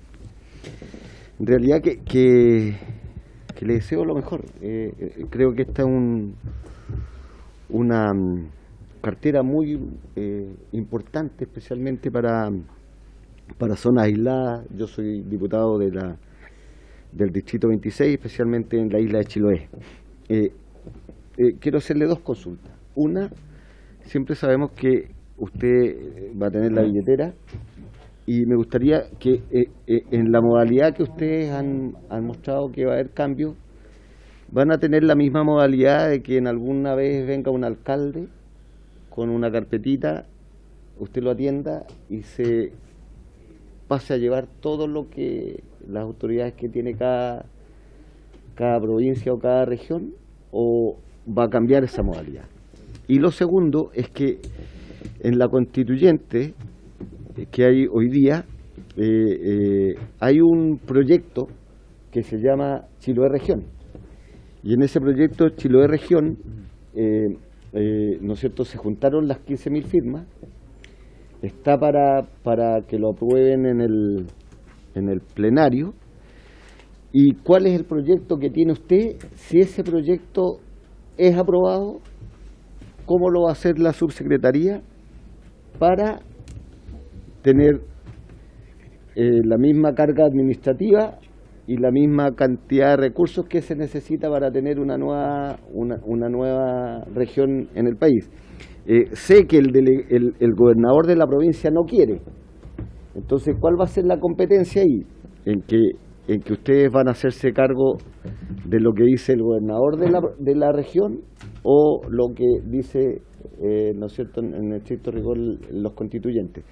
En realidad que le deseo lo mejor. Creo que esta es una cartera muy importante, especialmente para zonas aisladas. Yo soy diputado del Distrito 26, especialmente en la isla de Chiloé. Quiero hacerle 2 consultas. Una, siempre sabemos que usted va a tener la billetera, y me gustaría que en la modalidad que ustedes han mostrado que va a haber cambios, van a tener la misma modalidad de que en alguna vez venga un alcalde con una carpetita, usted lo atienda y se pase a llevar todo lo que las autoridades que tiene cada provincia o cada región, o va a cambiar esa modalidad. Y lo segundo es que en la constituyente que hay hoy día, hay un proyecto que se llama Chiloé Región, y en ese proyecto Chiloé Región, ¿no es cierto?, se juntaron las 15.000 firmas, está para que lo aprueben en el plenario. ¿Y cuál es el proyecto que tiene usted? Si ese proyecto es aprobado, ¿cómo lo va a hacer la subsecretaría para tener la misma carga administrativa y la misma cantidad de recursos que se necesita para tener una nueva región en el país. Sé que el gobernador de la provincia no quiere. Entonces, ¿cuál va a ser la competencia ahí? En que ustedes van a hacerse cargo de lo que dice el gobernador de la región o lo que dice, ¿no es cierto?, en estricto rigor los constituyentes.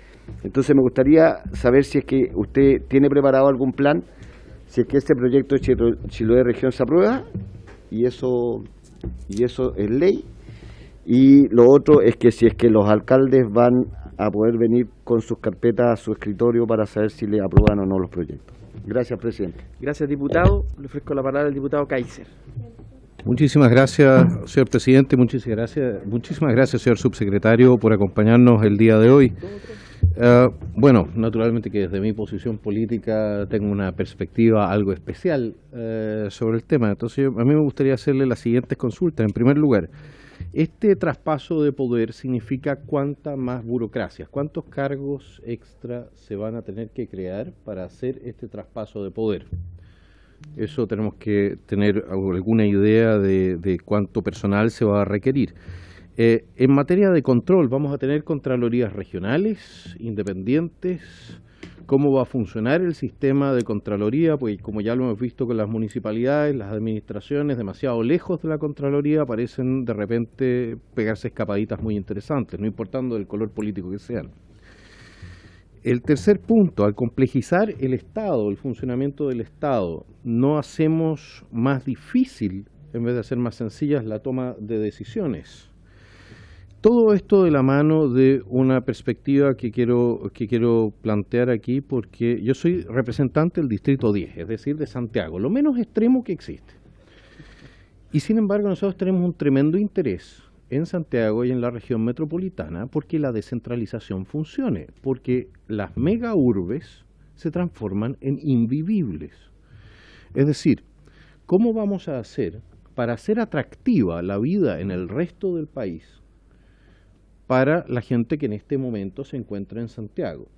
Entonces me gustaría saber si es que usted tiene preparado algún plan, si es que este proyecto de Chiloé Región se aprueba, y eso es ley. Y lo otro es que si es que los alcaldes van a poder venir con sus carpetas a su escritorio para saber si le aprueban o no los proyectos. Gracias, presidente. Gracias, diputado. Le ofrezco la palabra al diputado Kaiser. Muchísimas gracias, señor presidente. Muchísimas gracias, señor subsecretario, por acompañarnos el día de hoy. Bueno, naturalmente que desde mi posición política tengo una perspectiva algo especial sobre el tema. Entonces, a mí me gustaría hacerle las siguientes consultas. En primer lugar, este traspaso de poder significa cuánta más burocracia, cuántos cargos extra se van a tener que crear para hacer este traspaso de poder. Eso tenemos que tener alguna idea de cuánto personal se va a requerir. En materia de control, vamos a tener contralorías regionales, independientes. ¿Cómo va a funcionar el sistema de contraloría? Pues como ya lo hemos visto con las municipalidades, las administraciones demasiado lejos de la contraloría parecen de repente pegarse escapaditas muy interesantes, no importando el color político que sean. El tercer punto, al complejizar el Estado, el funcionamiento del Estado, no hacemos más difícil, en vez de hacer más sencillas, la toma de decisiones. Todo esto de la mano de una perspectiva que quiero plantear aquí, porque yo soy representante del Distrito 10, es decir, de Santiago, lo menos extremo que existe. Y sin embargo nosotros tenemos un tremendo interés en Santiago y en la región metropolitana porque la descentralización funcione, porque las mega urbes se transforman en invivibles. Es decir, ¿cómo vamos a hacer para hacer atractiva la vida en el resto del país para la gente que en este momento se encuentra en Santiago?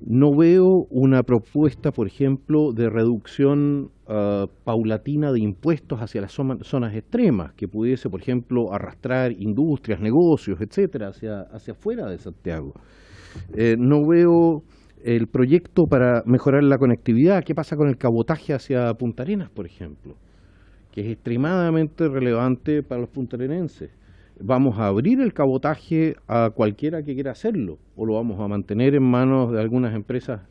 No veo una propuesta, por ejemplo, de reducción paulatina de impuestos hacia las zonas extremas, que pudiese, por ejemplo, arrastrar industrias, negocios, etcétera, hacia afuera de Santiago. No veo el proyecto para mejorar la conectividad. ¿Qué pasa con el cabotaje hacia Punta Arenas, por ejemplo? Que es extremadamente relevante para los puntarenenses. ¿Vamos a abrir el cabotaje a cualquiera que quiera hacerlo o lo vamos a mantener en manos de algunas empresas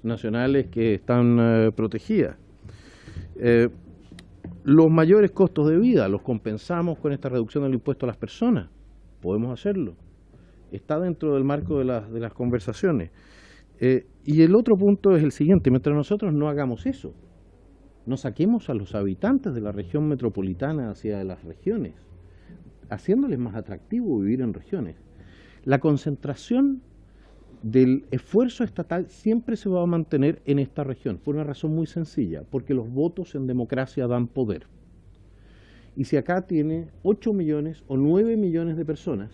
nacionales que están protegidas? Los mayores costos de vida los compensamos con esta reducción del impuesto a las personas. Podemos hacerlo. Está dentro del marco de las conversaciones. Y el otro punto es el siguiente: mientras nosotros no hagamos eso, no saquemos a los habitantes de la región metropolitana hacia las regiones, haciéndoles más atractivo vivir en regiones, la concentración del esfuerzo estatal siempre se va a mantener en esta región, por una razón muy sencilla, porque los votos en democracia dan poder. Y si acá tiene 8 millones o 9 millones de personas,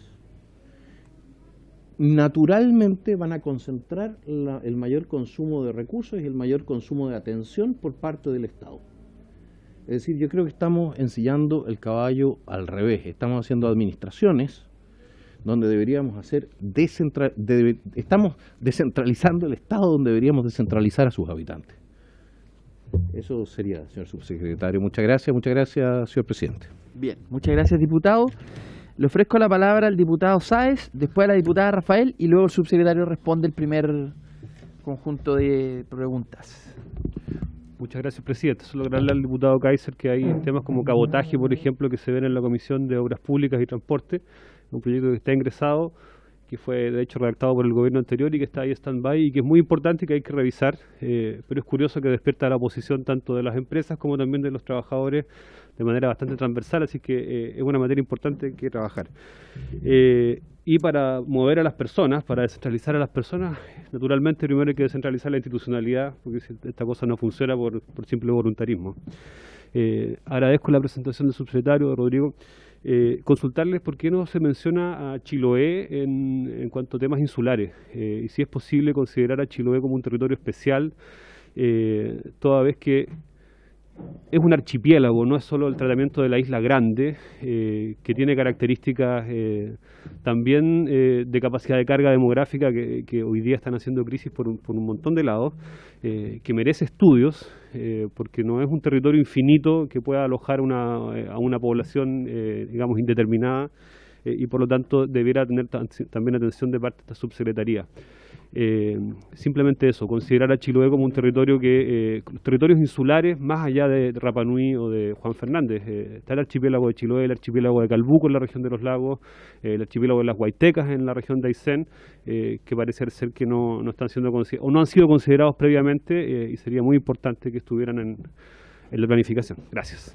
naturalmente van a concentrar el mayor consumo de recursos y el mayor consumo de atención por parte del Estado. Es decir, yo creo que estamos ensillando el caballo al revés. Estamos haciendo administraciones donde deberíamos hacer estamos descentralizando el Estado donde deberíamos descentralizar a sus habitantes. Eso sería, señor subsecretario. Muchas gracias, señor presidente. Bien, muchas gracias, diputado. Le ofrezco la palabra al diputado Sáez, después a la diputada Rafael y luego el subsecretario responde el primer conjunto de preguntas. Muchas gracias, presidente. Solo agregarle al diputado Kaiser que hay temas como cabotaje, por ejemplo, que se ven en la Comisión de Obras Públicas y Transporte, un proyecto que está ingresado, que fue de hecho redactado por el gobierno anterior y que está ahí stand-by y que es muy importante y que hay que revisar, pero es curioso que despierta la oposición tanto de las empresas como también de los trabajadores de manera bastante transversal, así que es una materia importante que trabajar. Y para mover a las personas, para descentralizar a las personas, naturalmente primero hay que descentralizar la institucionalidad, porque esta cosa no funciona por simple voluntarismo. Agradezco la presentación del subsecretario, de Rodrigo. Consultarles por qué no se menciona a Chiloé en cuanto a temas insulares, y si es posible considerar a Chiloé como un territorio especial toda vez que es un archipiélago, no es solo el tratamiento de la isla grande, que tiene características también de capacidad de carga demográfica que hoy día están haciendo crisis por un montón de lados, que merece estudios, porque no es un territorio infinito que pueda alojar a una población, digamos, indeterminada, y por lo tanto debiera tener también atención de parte de esta subsecretaría. Simplemente eso, considerar a Chiloé como un territorio los territorios insulares, más allá de Rapa Nui o de Juan Fernández, está el archipiélago de Chiloé, el archipiélago de Calbuco en la región de los lagos, el archipiélago de las Huaytecas en la región de Aysén, que parece ser que no están siendo o no han sido considerados previamente, y sería muy importante que estuvieran en la planificación. Gracias.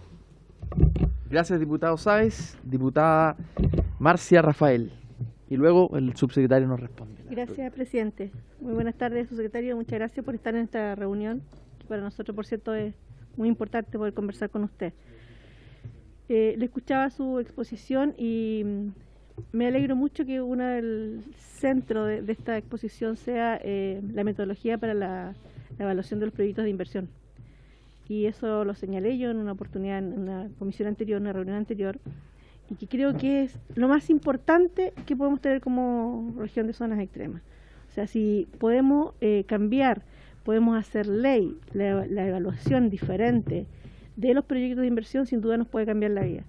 Gracias, diputado Sáez. Diputada Marcia Rafael. Y luego el subsecretario nos responde. Gracias, presidente. Muy buenas tardes, subsecretario. Muchas gracias por estar en esta reunión, que para nosotros, por cierto, es muy importante poder conversar con usted. Le escuchaba su exposición y me alegro mucho que uno del centro de esta exposición sea la metodología para la evaluación de los proyectos de inversión. Y eso lo señalé yo en una oportunidad, en una comisión anterior, en una reunión anterior, y que creo que es lo más importante que podemos tener como región de zonas extremas. O sea, si podemos cambiar, podemos hacer ley, la evaluación diferente de los proyectos de inversión, sin duda nos puede cambiar la vida.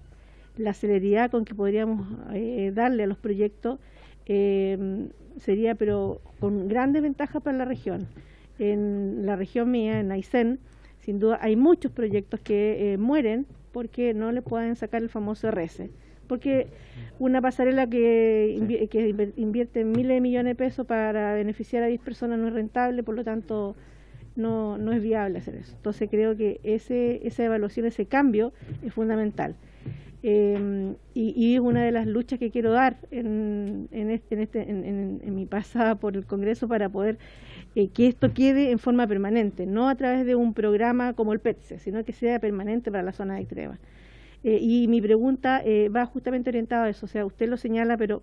La celeridad con que podríamos darle a los proyectos sería, pero con grandes ventajas para la región. En la región mía, en Aysén, sin duda hay muchos proyectos que mueren porque no le pueden sacar el famoso RS. Porque una pasarela que invierte miles de millones de pesos para beneficiar a 10 personas no es rentable, por lo tanto no es viable hacer eso. Entonces creo que esa evaluación, ese cambio es fundamental. Y es una de las luchas que quiero dar en mi pasada por el Congreso para poder que esto quede en forma permanente, no a través de un programa como el PETSE, sino que sea permanente para las zonas extremas. Y mi pregunta va justamente orientada a eso, o sea, usted lo señala, pero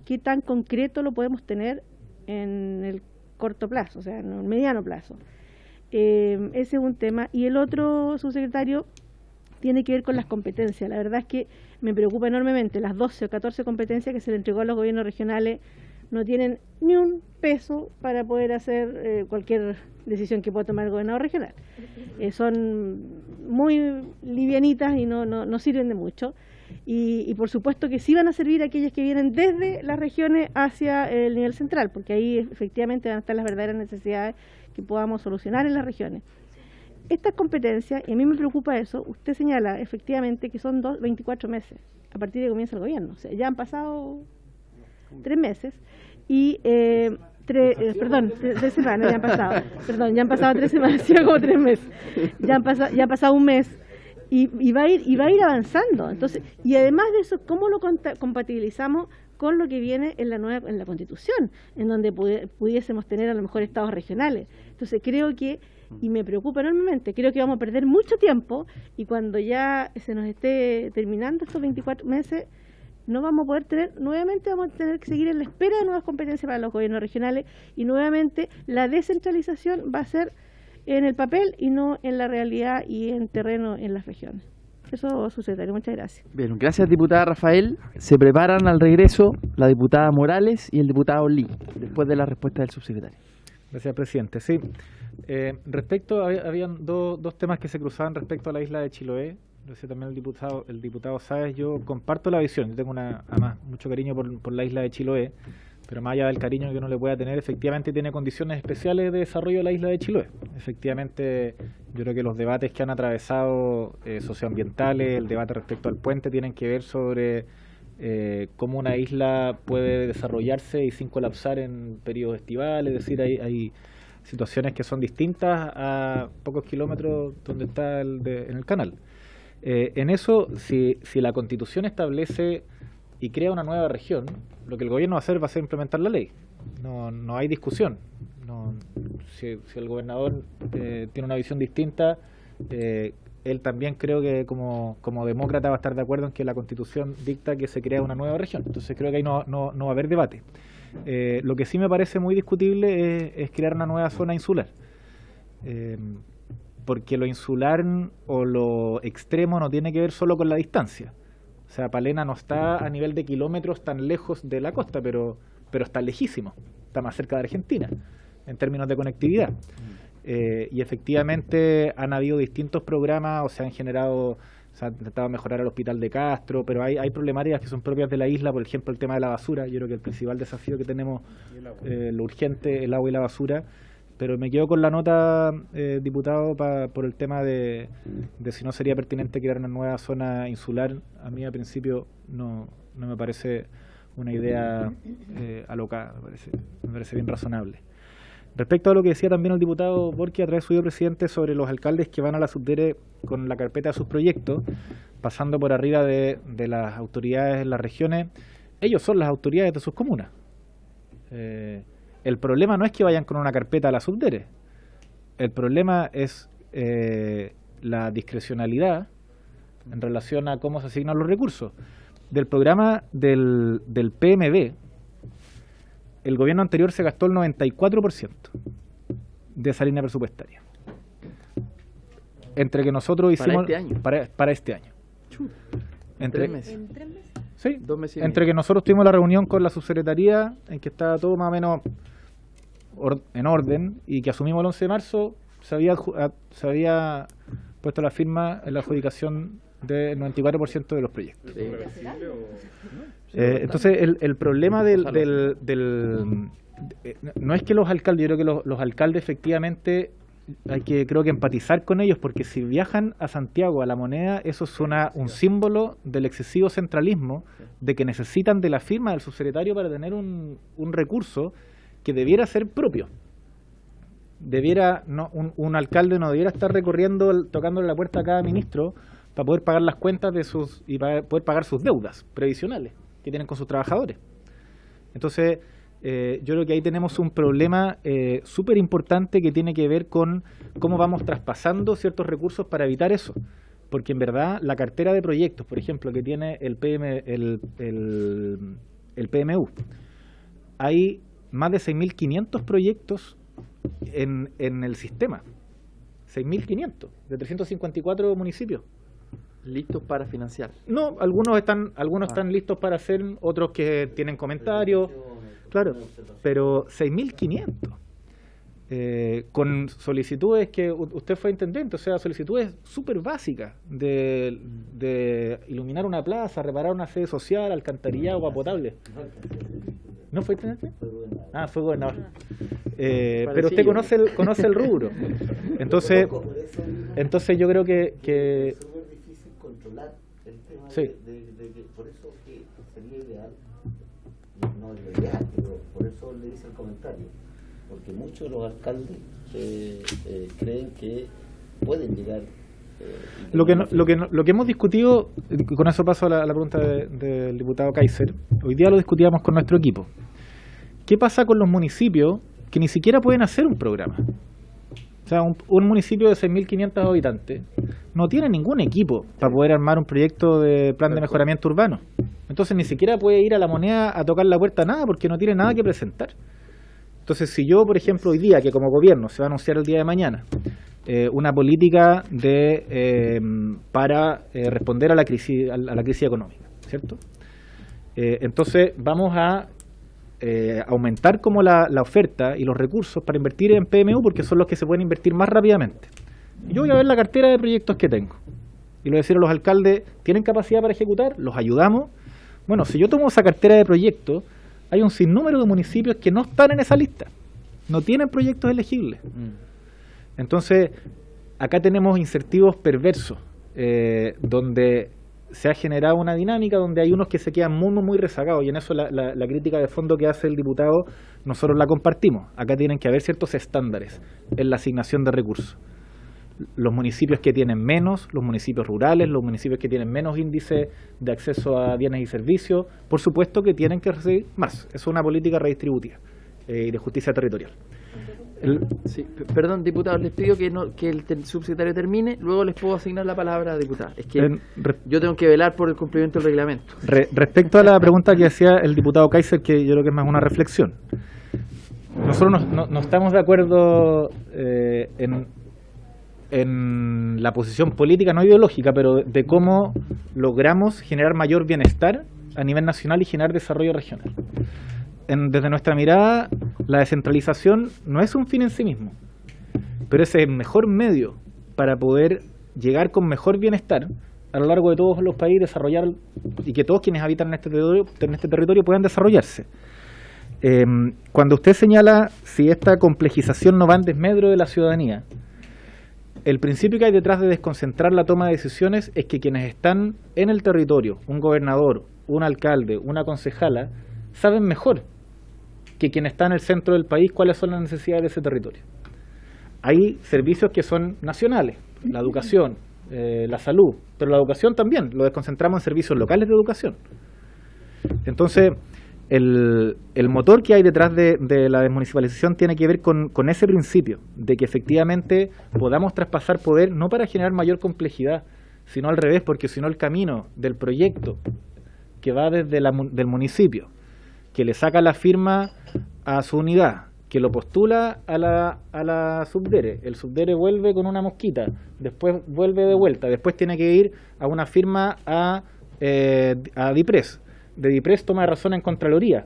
¿qué tan concreto lo podemos tener en el corto plazo, o sea, en el mediano plazo? Ese es un tema. Y el otro, subsecretario, tiene que ver con las competencias. La verdad es que me preocupa enormemente. Las 12 o 14 competencias que se le entregó a los gobiernos regionales no tienen ni un peso para poder hacer cualquier decisión que pueda tomar el gobernador regional. Son muy livianitas y no sirven de mucho. Y por supuesto que sí van a servir aquellas que vienen desde las regiones hacia el nivel central, porque ahí efectivamente van a estar las verdaderas necesidades que podamos solucionar en las regiones. Estas competencias, y a mí me preocupa eso, usted señala efectivamente que son 24 meses a partir de que comienza el gobierno. O sea, ya han pasado 3 meses y 3 semanas ya han pasado. Perdón, ya han pasado 3 semanas, sí, como 3 meses. Ya ha pasado un mes y va a ir avanzando. Entonces, y además de eso, ¿cómo lo compatibilizamos con lo que viene en la Constitución, en donde pudiésemos tener a lo mejor estados regionales? Entonces, creo que, y me preocupa enormemente, creo que vamos a perder mucho tiempo y cuando ya se nos esté terminando estos 24 meses, no vamos a poder tener, nuevamente vamos a tener que seguir en la espera de nuevas competencias para los gobiernos regionales y nuevamente la descentralización va a ser en el papel y no en la realidad y en terreno en las regiones. Eso, subsecretario, muchas gracias. Bien, gracias, diputada Rafael. Se preparan al regreso la diputada Morales y el diputado Lee, después de la respuesta del subsecretario. Gracias, presidente. Sí, habían dos temas que se cruzaban respecto a la isla de Chiloé. Lo decía también el diputado Sáez. Yo comparto la visión. Yo tengo además mucho cariño por la isla de Chiloé, pero más allá del cariño que uno le pueda tener, efectivamente tiene condiciones especiales de desarrollo de la isla de Chiloé. Efectivamente, yo creo que los debates que han atravesado socioambientales, el debate respecto al puente, tienen que ver sobre cómo una isla puede desarrollarse y sin colapsar en periodos estivales. Es decir, hay situaciones que son distintas a pocos kilómetros donde está en el canal. En eso, si la Constitución establece y crea una nueva región, lo que el gobierno va a hacer implementar la ley. No hay discusión. Si el gobernador tiene una visión distinta, él también creo que como demócrata va a estar de acuerdo en que la Constitución dicta que se crea una nueva región. Entonces creo que ahí no va a haber debate. Lo que sí me parece muy discutible es crear una nueva zona insular. porque lo insular o lo extremo no tiene que ver solo con la distancia. O sea, Palena no está a nivel de kilómetros tan lejos de la costa, pero está lejísimo, está más cerca de Argentina en términos de conectividad. Y efectivamente han habido distintos programas, o se han intentado mejorar el hospital de Castro, pero hay problemáticas que son propias de la isla, por ejemplo el tema de la basura. Yo creo que el principal desafío que tenemos, lo urgente, el agua y la basura. Pero me quedo con la nota, diputado, por el tema de si no sería pertinente crear una nueva zona insular. A mí, al principio, no me parece una idea alocada, me parece bien razonable. Respecto a lo que decía también el diputado Borqui a través de su presidente sobre los alcaldes que van a la subdere con la carpeta de sus proyectos, pasando por arriba de las autoridades en las regiones, ellos son las autoridades de sus comunas. El problema no es que vayan con una carpeta a la subdere. El problema es la discrecionalidad en relación a cómo se asignan los recursos. Del programa del PMB, el gobierno anterior se gastó el 94% de esa línea presupuestaria. Entre que nosotros hicimos... Para este año. Entre, ¿en 3 meses? Sí, 2 meses. Entre que nosotros tuvimos la reunión con la subsecretaría, en que estaba todo más o menos en orden, y que asumimos el 11 de marzo, se había puesto la firma en la adjudicación del 94% de los proyectos. Entonces, el problema no es que los alcaldes, yo creo que los alcaldes efectivamente creo que empatizar con ellos, porque si viajan a Santiago, a La Moneda, eso es un símbolo del excesivo centralismo, de que necesitan de la firma del subsecretario para tener un recurso que debiera ser propio. Un alcalde no debiera estar recorriendo, tocándole la puerta a cada ministro para poder pagar las cuentas y para poder pagar sus deudas previsionales que tienen con sus trabajadores. Entonces, yo creo que ahí tenemos un problema súper importante que tiene que ver con cómo vamos traspasando ciertos recursos para evitar eso. Porque en verdad la cartera de proyectos, por ejemplo, que tiene el PMU, hay más de 6.500 proyectos en el sistema. 6.500 de 354 municipios. ¿Listos para financiar? No, algunos están listos para hacer, otros que tienen comentarios. Claro, pero 6.500 con solicitudes que usted fue intendente, o sea, solicitudes súper básicas de iluminar una plaza, reparar una sede social, alcantarillado, agua potable. ¿No fue intendente? Ah, fue gobernador. Pero usted conoce el rubro. Entonces yo creo que es súper difícil controlar el tema sí. Por eso que sería ideal, no es lo ideal, pero por eso le hice el comentario, porque muchos de los alcaldes creen que pueden llegar. Lo que hemos discutido, con eso paso a la pregunta del diputado Kaiser, hoy día lo discutíamos con nuestro equipo. ¿Qué pasa con los municipios que ni siquiera pueden hacer un programa? O sea, un municipio de 6.500 habitantes no tiene ningún equipo para poder armar un proyecto de plan de mejoramiento urbano. Entonces ni siquiera puede ir a La Moneda a tocar la puerta nada, porque no tiene nada que presentar. Entonces, si yo, por ejemplo, hoy día, que como gobierno se va a anunciar el día de mañana una política para responder a la crisis económica, ¿cierto? Entonces vamos a aumentar como la oferta y los recursos para invertir en PMU, porque son los que se pueden invertir más rápidamente. Yo voy a ver la cartera de proyectos que tengo y le voy a decir a los alcaldes, ¿tienen capacidad para ejecutar? ¿Los ayudamos? Bueno, si yo tomo esa cartera de proyectos, hay un sinnúmero de municipios que no están en esa lista, no tienen proyectos elegibles. Entonces, acá tenemos incentivos perversos, donde se ha generado una dinámica donde hay unos que se quedan muy rezagados, y en eso la crítica de fondo que hace el diputado, nosotros la compartimos. Acá tienen que haber ciertos estándares en la asignación de recursos. Los municipios que tienen menos, los municipios rurales, los municipios que tienen menos índice de acceso a bienes y servicios, por supuesto que tienen que recibir más. Eso es una política redistributiva y de justicia territorial. Sí, perdón, diputado, les pido que el subsecretario termine, luego les puedo asignar la palabra a diputada. Es que yo tengo que velar por el cumplimiento del reglamento. Respecto a la pregunta que hacía el diputado Kaiser, que yo creo que es más una reflexión. nosotros no estamos de acuerdo en la posición política, no ideológica, pero de cómo logramos generar mayor bienestar a nivel nacional y generar desarrollo regional. Desde nuestra mirada, la descentralización no es un fin en sí mismo, pero es el mejor medio para poder llegar con mejor bienestar a lo largo de todos los países, desarrollar y que todos quienes habitan en este territorio puedan desarrollarse. Cuando usted señala si esta complejización no va en desmedro de la ciudadanía, el principio que hay detrás de desconcentrar la toma de decisiones es que quienes están en el territorio, un gobernador, un alcalde, una concejala, saben mejor que quien está en el centro del país cuáles son las necesidades de ese territorio. Hay servicios que son nacionales, la educación, la salud, pero la educación también, lo desconcentramos en servicios locales de educación. Entonces, el motor que hay detrás de la desmunicipalización tiene que ver con ese principio, de que efectivamente podamos traspasar poder, no para generar mayor complejidad, sino al revés, porque si no el camino del proyecto que va desde del municipio, que le saca la firma a su unidad, que lo postula a la subdere, el subdere vuelve con una mosquita, después vuelve de vuelta, después tiene que ir a una firma a DIPRES, de DIPRES toma razón en Contraloría.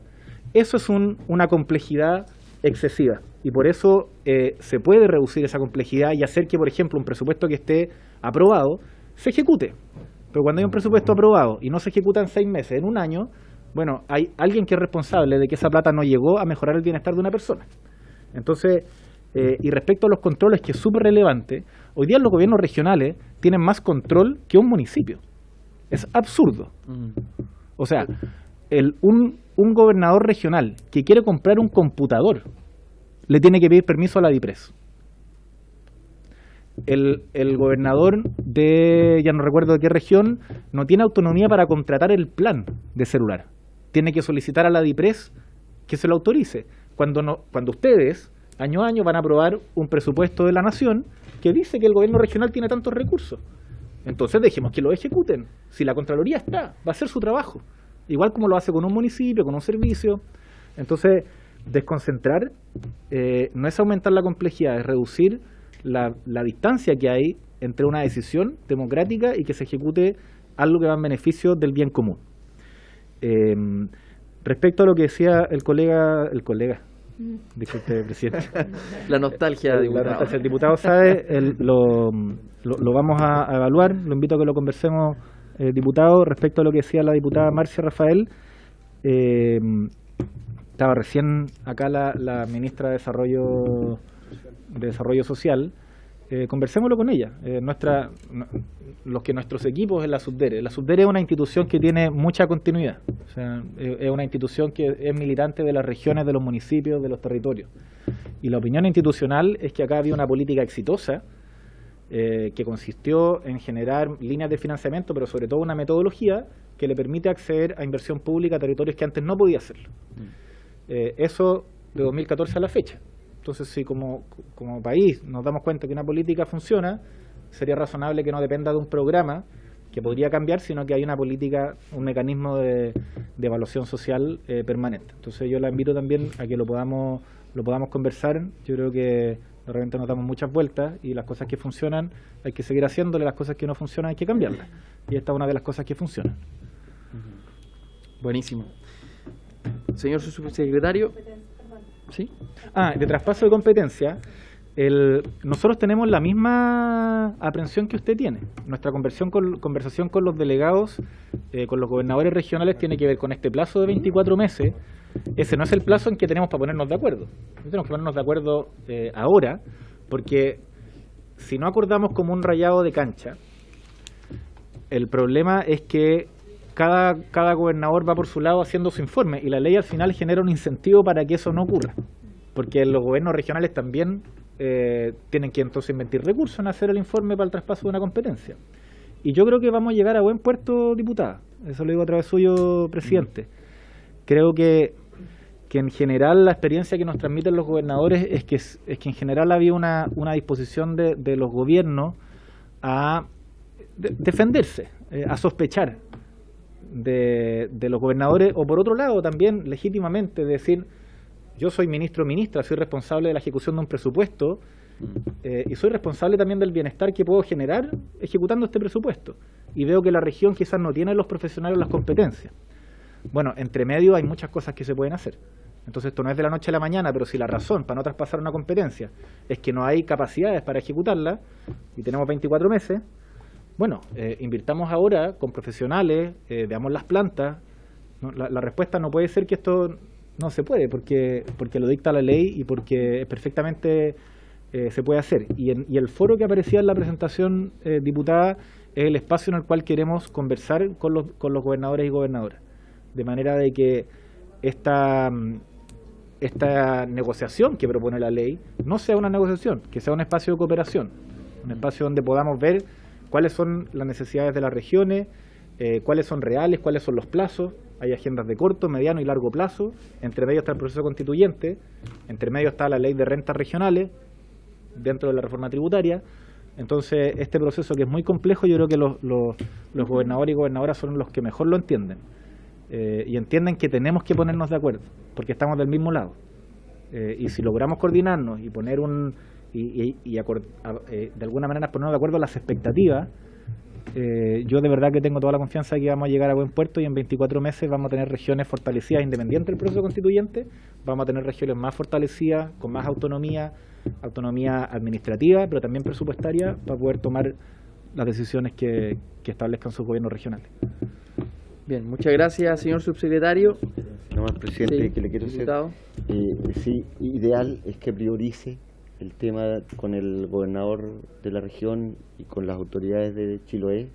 Eso es una complejidad excesiva y por eso se puede reducir esa complejidad y hacer que, por ejemplo, un presupuesto que esté aprobado se ejecute. Pero cuando hay un presupuesto aprobado y no se ejecuta en 6 meses, en un año, bueno, hay alguien que es responsable de que esa plata no llegó a mejorar el bienestar de una persona. Entonces, y respecto a los controles, que es súper relevante, hoy día los gobiernos regionales tienen más control que un municipio. Es absurdo. O sea, un gobernador regional que quiere comprar un computador le tiene que pedir permiso a la DIPRES. El gobernador de, ya no recuerdo de qué región, no tiene autonomía para contratar el plan de celular. Tiene que solicitar a la DIPRES que se lo autorice. Cuando ustedes, año a año, van a aprobar un presupuesto de la nación que dice que el gobierno regional tiene tantos recursos. Entonces dejemos que lo ejecuten. Si la Contraloría está, va a hacer su trabajo. Igual como lo hace con un municipio, con un servicio. Entonces, desconcentrar no es aumentar la complejidad, es reducir la distancia que hay entre una decisión democrática y que se ejecute algo que va en beneficio del bien común. Respecto a lo que decía el colega, disculpe, presidente. La nostalgia, diputado. La nostalgia. El diputado sabe, lo vamos a evaluar, lo invito a que lo conversemos, diputado. Respecto a lo que decía la diputada Marcia Rafael, estaba recién acá la ministra de Desarrollo Social, conversémoslo con ella. Nuestros equipos en la subdere. La subdere es una institución que tiene mucha continuidad. O sea, es una institución que es militante de las regiones, de los municipios, de los territorios. Y la opinión institucional es que acá había una política exitosa que consistió en generar líneas de financiamiento, pero sobre todo una metodología que le permite acceder a inversión pública a territorios que antes no podía hacerlo. Eso de 2014 a la fecha. Entonces, si como país nos damos cuenta que una política funciona, sería razonable que no dependa de un programa que podría cambiar, sino que hay una política, un mecanismo de evaluación social permanente. Entonces, yo la invito también a que lo podamos conversar. Yo creo que de repente nos damos muchas vueltas y las cosas que funcionan hay que seguir haciéndole, las cosas que no funcionan hay que cambiarlas. Y esta es una de las cosas que funcionan. Buenísimo. Señor subsecretario. ¿Sí? De traspaso de competencia, nosotros tenemos la misma aprehensión que usted tiene. Nuestra conversación con los delegados, con los gobernadores regionales, tiene que ver con este plazo de 24 meses. Ese no es el plazo en que tenemos para ponernos de acuerdo. Tenemos que ponernos de acuerdo ahora, porque si no acordamos como un rayado de cancha, el problema es que cada gobernador va por su lado haciendo su informe y la ley al final genera un incentivo para que eso no ocurra, porque los gobiernos regionales también tienen que entonces invertir recursos en hacer el informe para el traspaso de una competencia. Y yo creo que vamos a llegar a buen puerto, diputada. Eso lo digo a través suyo, presidente. Creo que en general la experiencia que nos transmiten los gobernadores es que en general había una disposición de los gobiernos a defenderse, a sospechar de los gobernadores, o por otro lado también legítimamente decir, Yo soy ministro o ministra, soy responsable de la ejecución de un presupuesto y soy responsable también del bienestar que puedo generar ejecutando este presupuesto. Y veo que la región quizás no tiene los profesionales o las competencias. Bueno, entre medio hay muchas cosas que se pueden hacer. Entonces esto no es de la noche a la mañana, pero si la razón para no traspasar una competencia es que no hay capacidades para ejecutarla y tenemos 24 meses, bueno, invirtamos ahora con profesionales, veamos las plantas. ¿No? La respuesta no puede ser que esto no se puede, porque lo dicta la ley y porque perfectamente se puede hacer. Y el foro que aparecía en la presentación, diputada, es el espacio en el cual queremos conversar con los gobernadores y gobernadoras. De manera de que esta negociación que propone la ley no sea una negociación, que sea un espacio de cooperación, un espacio donde podamos ver cuáles son las necesidades de las regiones, cuáles son reales, cuáles son los plazos. Hay agendas de corto, mediano y largo plazo. Entre medio está el proceso constituyente, entre medio está la ley de rentas regionales, dentro de la reforma tributaria. Entonces, este proceso, que es muy complejo, yo creo que los gobernadores y gobernadoras son los que mejor lo entienden. Y entienden que tenemos que ponernos de acuerdo, porque estamos del mismo lado. Y si logramos coordinarnos y poner de alguna manera ponernos de acuerdo las expectativas, yo de verdad que tengo toda la confianza de que vamos a llegar a buen puerto y en 24 meses vamos a tener regiones fortalecidas independientes del proceso constituyente, vamos a tener regiones más fortalecidas, con más autonomía administrativa, pero también presupuestaria, para poder tomar las decisiones que establezcan sus gobiernos regionales. Bien, muchas gracias, señor subsecretario. No más, presidente, Sí, que le quiero diputado. hacer. Sí, ideal es que priorice el tema con el gobernador de la región y con las autoridades de Chiloé,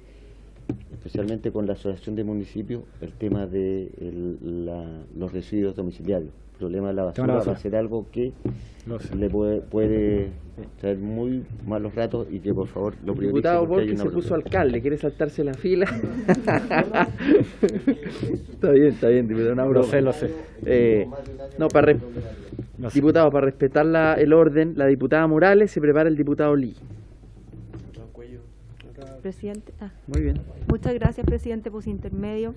especialmente con la Asociación de Municipios, el tema de los residuos domiciliarios. El problema de la basura va a ser algo que le puede traer muy malos ratos y que por favor lo priorice. Diputado porque hay Borges una se puso protesta. alcalde, quiere saltarse la fila. Está bien, diputado, una broma. Lo sé. No, diputado, para respetar el orden, la diputada Morales, se prepara el diputado Lee. Presidente. Muy bien. Muchas gracias, presidente, por su intermedio.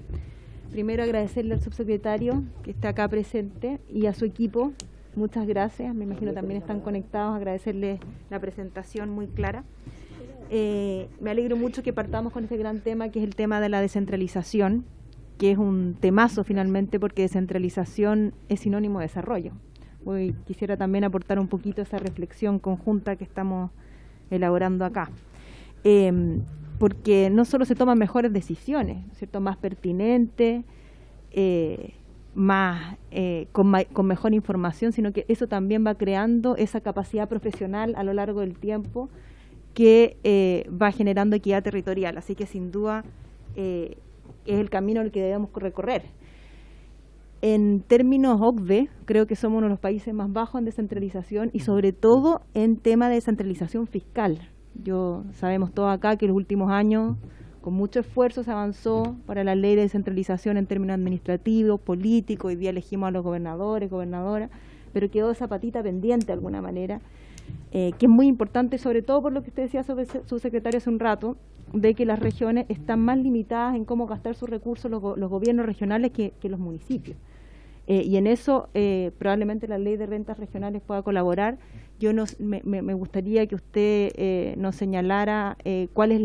Primero, agradecerle al subsecretario que está acá presente y a su equipo. Muchas gracias. Me imagino también están conectados. Agradecerles la presentación muy clara. Me alegro mucho que partamos con este gran tema, que es el tema de la descentralización, que es un temazo finalmente, porque descentralización es sinónimo de desarrollo. Hoy quisiera también aportar un poquito esa reflexión conjunta que estamos elaborando acá. Porque no solo se toman mejores decisiones, ¿cierto?, más pertinentes, con mejor información, sino que eso también va creando esa capacidad profesional a lo largo del tiempo que va generando equidad territorial. Así que sin duda es el camino el que debemos recorrer. En términos OCDE, creo que somos uno de los países más bajos en descentralización y sobre todo en tema de descentralización fiscal. Sabemos todos acá que en los últimos años, con mucho esfuerzo, se avanzó para la ley de descentralización en términos administrativos, políticos. Hoy día elegimos a los gobernadores, gobernadoras, pero quedó esa patita pendiente de alguna manera, que es muy importante, sobre todo por lo que usted decía sobre su secretario hace un rato, de que las regiones están más limitadas en cómo gastar sus recursos los gobiernos regionales que los municipios. Y en eso probablemente la ley de rentas regionales pueda colaborar. Me gustaría que usted nos señalara cuál es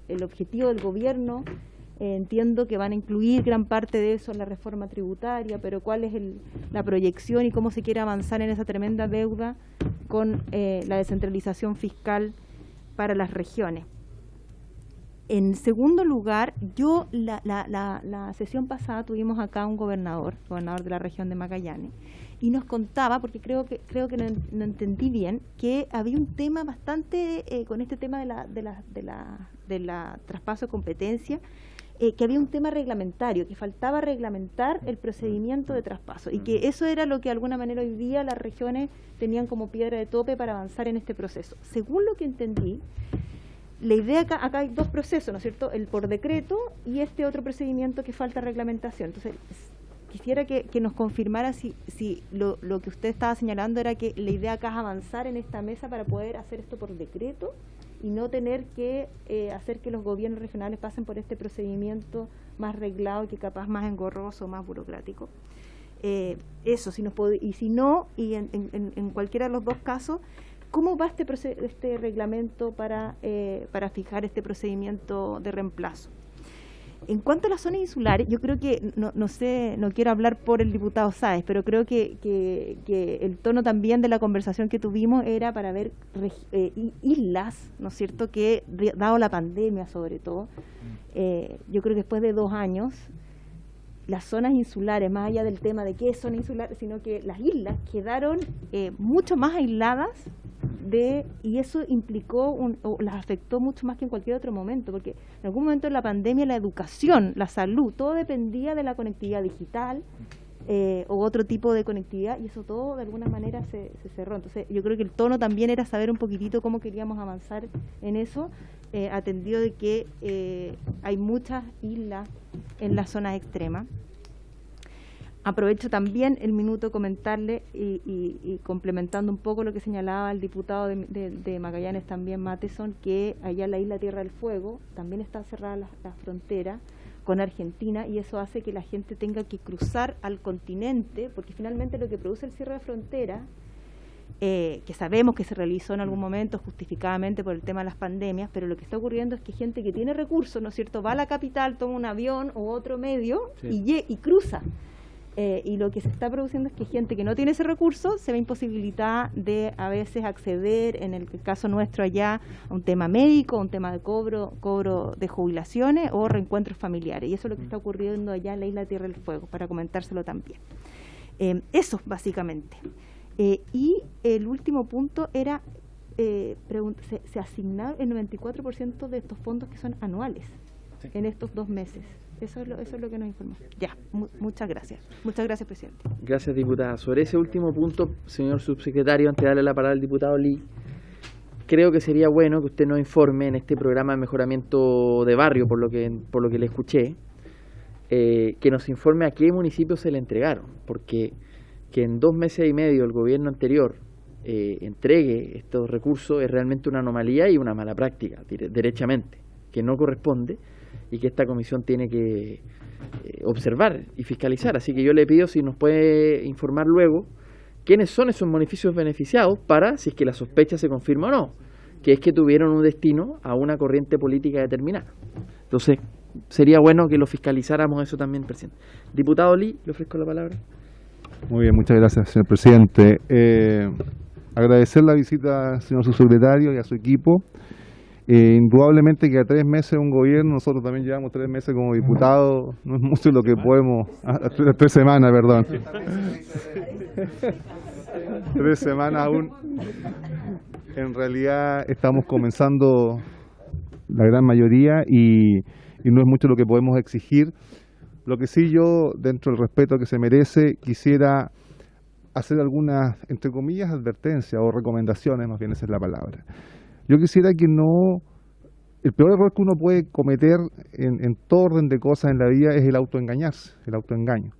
el objetivo del gobierno. Entiendo que van a incluir gran parte de eso en la reforma tributaria, pero cuál es la proyección y cómo se quiere avanzar en esa tremenda deuda con la descentralización fiscal para las regiones. En segundo lugar, la sesión pasada tuvimos acá un gobernador de la región de Magallanes, y nos contaba, porque creo que no entendí bien, que había un tema bastante, con este tema de la traspaso de competencia, que había un tema reglamentario, que faltaba reglamentar el procedimiento de traspaso, y que eso era lo que de alguna manera hoy día las regiones tenían como piedra de tope para avanzar en este proceso. Según lo que entendí, la idea acá hay dos procesos, ¿no es cierto? El por decreto y este otro procedimiento que falta reglamentación. Entonces, quisiera que nos confirmara si lo que usted estaba señalando era que la idea acá es avanzar en esta mesa para poder hacer esto por decreto y no tener que hacer que los gobiernos regionales pasen por este procedimiento más reglado y que capaz más engorroso, más burocrático. Eso, y si no, y en cualquiera de los dos casos, ¿cómo va este reglamento para fijar este procedimiento de reemplazo? En cuanto a las zonas insulares, yo creo que, no quiero hablar por el diputado Sáez, pero creo que el tono también de la conversación que tuvimos era para ver islas, ¿no es cierto?, que dado la pandemia sobre todo, yo creo que después de 2 años, las zonas insulares, más allá del tema de qué es zona insular, sino que las islas quedaron mucho más aisladas y eso implicó o las afectó mucho más que en cualquier otro momento, porque en algún momento de la pandemia la educación, la salud, todo dependía de la conectividad digital o otro tipo de conectividad, y eso todo de alguna manera se cerró. Entonces yo creo que el tono también era saber un poquitito cómo queríamos avanzar en eso, atendido de que hay muchas islas en las zonas extremas. Aprovecho también el minuto comentarle y complementando un poco lo que señalaba el diputado de Magallanes también, Matheson, que allá en la isla Tierra del Fuego también está cerrada la frontera con Argentina, y eso hace que la gente tenga que cruzar al continente, porque finalmente lo que produce el cierre de frontera, que sabemos que se realizó en algún momento justificadamente por el tema de las pandemias, pero lo que está ocurriendo es que gente que tiene recursos, ¿no es cierto?, va a la capital, toma un avión u otro medio y cruza. Y lo que se está produciendo es que gente que no tiene ese recurso se ve imposibilitada de a veces acceder, en el caso nuestro allá, a un tema médico, a un tema de cobro de jubilaciones o reencuentros familiares. Y eso es lo que está ocurriendo allá en la isla Tierra del Fuego, para comentárselo también. Eso, básicamente. Y el último punto era, se asignaron el 94% de estos fondos que son anuales en estos 2 meses. Eso es lo que nos informó. Ya, muchas gracias. Muchas gracias, presidente. Gracias, diputada. Sobre ese último punto, señor subsecretario, antes de darle la palabra al diputado Lee, creo que sería bueno que usted nos informe en este programa de mejoramiento de barrio, por lo que le escuché, que nos informe a qué municipios se le entregaron, porque que en 2 meses y medio el gobierno anterior entregue estos recursos es realmente una anomalía y una mala práctica, derechamente, que no corresponde y que esta comisión tiene que observar y fiscalizar. Así que yo le pido si nos puede informar luego quiénes son esos municipios beneficiados para, si es que la sospecha se confirma o no, que es que tuvieron un destino a una corriente política determinada. Entonces, sería bueno que lo fiscalizáramos eso también, presidente. Diputado Lee, le ofrezco la palabra. Muy bien, muchas gracias, señor presidente. Agradecer la visita al señor subsecretario y a su equipo. Indudablemente que a 3 meses de un gobierno, nosotros también llevamos 3 meses como diputados, no es mucho lo que podemos, 3 semanas, perdón. 3 semanas aún. En realidad estamos comenzando la gran mayoría y no es mucho lo que podemos exigir. Lo que sí yo, dentro del respeto que se merece, quisiera hacer algunas, entre comillas, advertencias o recomendaciones, más bien esa es la palabra. Yo quisiera que el peor error que uno puede cometer en todo orden de cosas en la vida es el autoengañarse, el autoengaño.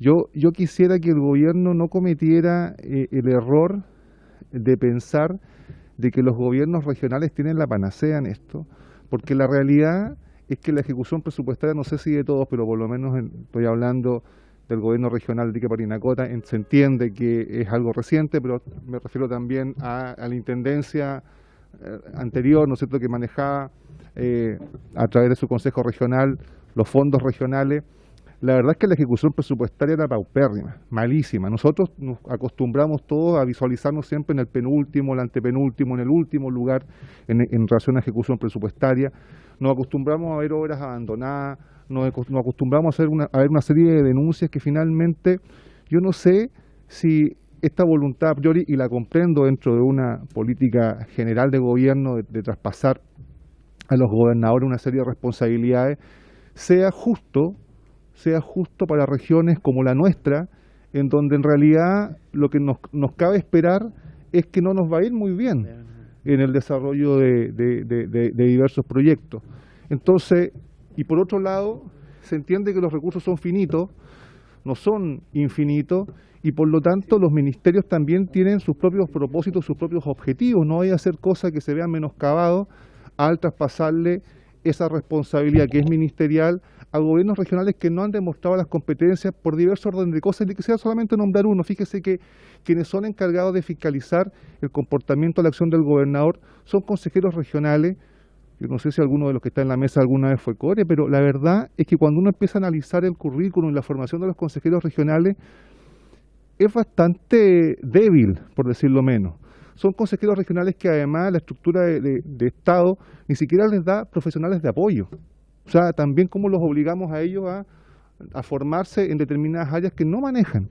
Yo quisiera que el gobierno no cometiera el error de pensar de que los gobiernos regionales tienen la panacea en esto, porque la realidad es que la ejecución presupuestaria, no sé si de todos, pero por lo menos estoy hablando del gobierno regional de Parinacota, se entiende que es algo reciente, pero me refiero también a la intendencia anterior, ¿no es cierto?, que manejaba a través de su consejo regional los fondos regionales. La verdad es que la ejecución presupuestaria era paupérrima, malísima. Nosotros nos acostumbramos todos a visualizarnos siempre en el penúltimo, el antepenúltimo, en el último lugar en relación a ejecución presupuestaria. Nos acostumbramos a ver obras abandonadas, nos acostumbramos a ver una serie de denuncias que finalmente yo no sé si esta voluntad a priori, y la comprendo dentro de una política general de gobierno de traspasar a los gobernadores una serie de responsabilidades, sea justo para regiones como la nuestra, en donde en realidad lo que nos cabe esperar es que no nos va a ir muy bien en el desarrollo de diversos proyectos. Entonces, y por otro lado, se entiende que los recursos son finitos, no son infinitos, y por lo tanto los ministerios también tienen sus propios propósitos, sus propios objetivos. No hay que hacer cosas que se vean menoscabados al traspasarle esa responsabilidad que es ministerial a gobiernos regionales que no han demostrado las competencias por diversos orden de cosas. Y quisiera solamente nombrar uno. Fíjese que quienes son encargados de fiscalizar el comportamiento, la acción del gobernador, son consejeros regionales. Yo no sé si alguno de los que está en la mesa alguna vez fue core, pero la verdad es que cuando uno empieza a analizar el currículum y la formación de los consejeros regionales, es bastante débil, por decirlo menos. Son consejeros regionales que además la estructura de Estado ni siquiera les da profesionales de apoyo. O sea, también cómo los obligamos a ellos a formarse en determinadas áreas que no manejan.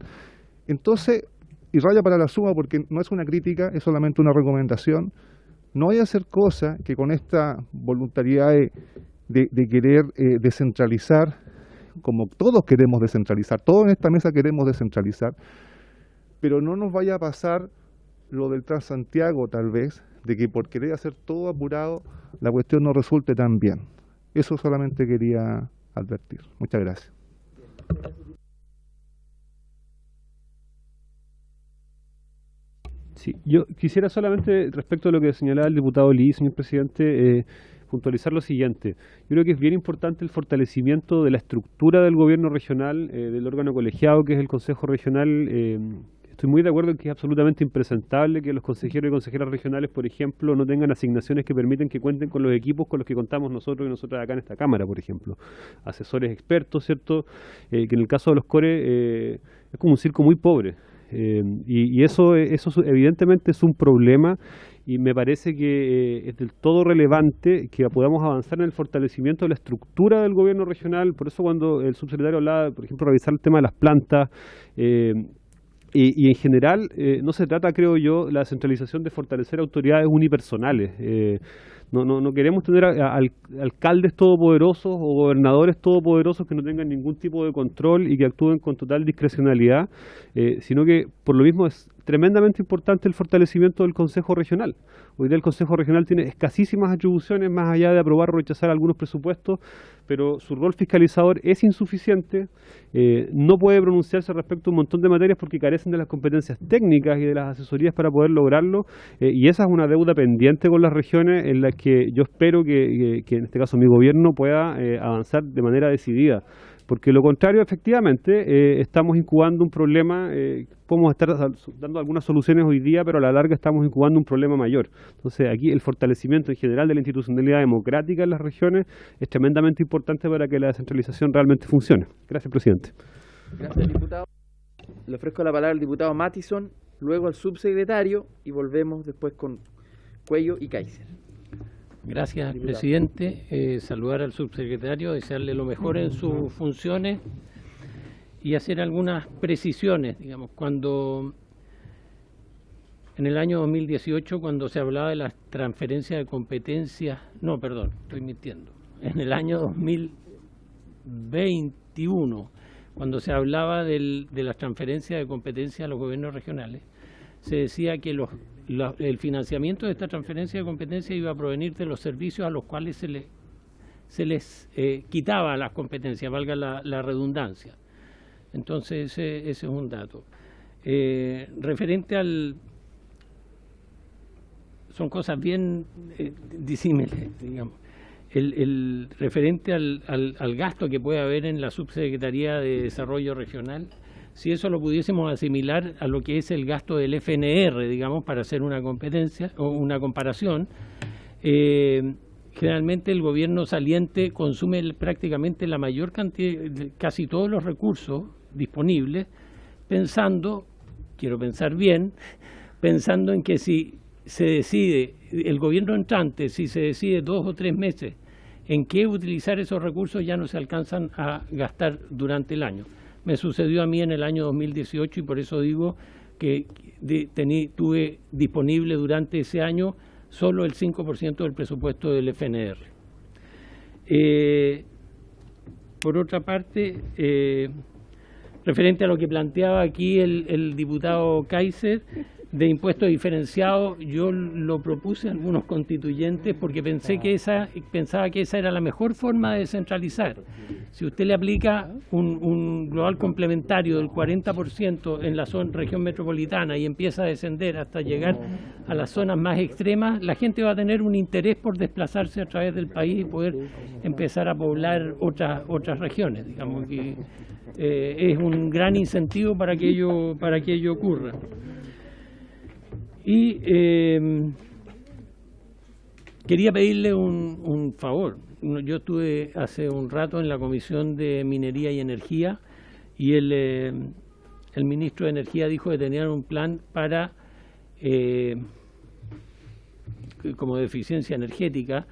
Entonces, y raya para la suma, porque no es una crítica, es solamente una recomendación, no hay que hacer cosas que con esta voluntariedad de querer descentralizar, como todos queremos descentralizar, todos en esta mesa queremos descentralizar, pero no nos vaya a pasar lo del Transantiago tal vez, de que por querer hacer todo apurado, la cuestión no resulte tan bien. Eso solamente quería advertir. Muchas gracias. Sí, yo quisiera solamente, respecto a lo que señalaba el diputado Lee, señor presidente, puntualizar lo siguiente. Yo creo que es bien importante el fortalecimiento de la estructura del gobierno regional, del órgano colegiado que es el Consejo Regional. Estoy muy de acuerdo en que es absolutamente impresentable que los consejeros y consejeras regionales, por ejemplo, no tengan asignaciones que permiten que cuenten con los equipos con los que contamos nosotros y nosotras acá en esta Cámara, por ejemplo. Asesores expertos, ¿cierto? Que en el caso de los core es como un circo muy pobre. Y eso evidentemente es un problema y me parece que es del todo relevante que podamos avanzar en el fortalecimiento de la estructura del gobierno regional. Por eso cuando el subsecretario hablaba, por ejemplo, revisar el tema de las plantas, y en general no se trata, creo yo, la centralización de fortalecer autoridades unipersonales. No queremos tener alcaldes todopoderosos o gobernadores todopoderosos que no tengan ningún tipo de control y que actúen con total discrecionalidad, sino que por lo mismo es tremendamente importante el fortalecimiento del Consejo Regional. Hoy día el Consejo Regional tiene escasísimas atribuciones más allá de aprobar o rechazar algunos presupuestos, pero su rol fiscalizador es insuficiente, no puede pronunciarse respecto a un montón de materias porque carecen de las competencias técnicas y de las asesorías para poder lograrlo, y esa es una deuda pendiente con las regiones en la que yo espero que en este caso mi gobierno pueda avanzar de manera decidida. Porque lo contrario, efectivamente, estamos incubando un problema, podemos estar dando algunas soluciones hoy día, pero a la larga estamos incubando un problema mayor. Entonces, aquí el fortalecimiento en general de la institucionalidad democrática en las regiones es tremendamente importante para que la descentralización realmente funcione. Gracias, presidente. Gracias, diputado. Le ofrezco la palabra al diputado Mattison, luego al subsecretario y volvemos después con Cuello y Kaiser. Gracias, presidente. Saludar al subsecretario, desearle lo mejor en sus funciones y hacer algunas precisiones. Digamos, cuando en el año 2018, cuando se hablaba de las transferencias de competencias, no, perdón, estoy mintiendo. En el año 2021, cuando se hablaba de las transferencias de competencias a los gobiernos regionales, se decía que el financiamiento de esta transferencia de competencia iba a provenir de los servicios a los cuales se les quitaba las competencias, valga la redundancia. Entonces ese es un dato. Referente son cosas bien disímiles, digamos. Referente al gasto que puede haber en la Subsecretaría de Desarrollo Regional, si eso lo pudiésemos asimilar a lo que es el gasto del FNR, digamos, para hacer una competencia o una comparación, generalmente el gobierno saliente consume prácticamente la mayor cantidad, casi todos los recursos disponibles, quiero pensar bien, pensando en que si se decide, el gobierno entrante, si se decide 2 o 3 meses en qué utilizar esos recursos, ya no se alcanzan a gastar durante el año. Me sucedió a mí en el año 2018 y por eso digo que tuve disponible durante ese año solo el 5% del presupuesto del FNR. Por otra parte, referente a lo que planteaba aquí el diputado Kaiser, de impuestos diferenciados, yo lo propuse a algunos constituyentes porque pensaba que esa era la mejor forma de descentralizar. Si usted le aplica un global complementario del 40% en la región metropolitana y empieza a descender hasta llegar a las zonas más extremas, la gente va a tener un interés por desplazarse a través del país y poder empezar a poblar otras regiones. Digamos que es un gran incentivo para que ello ocurra. Y quería pedirle un favor. Yo estuve hace un rato en la Comisión de Minería y Energía y el ministro de Energía dijo que tenían un plan para, como de eficiencia energética,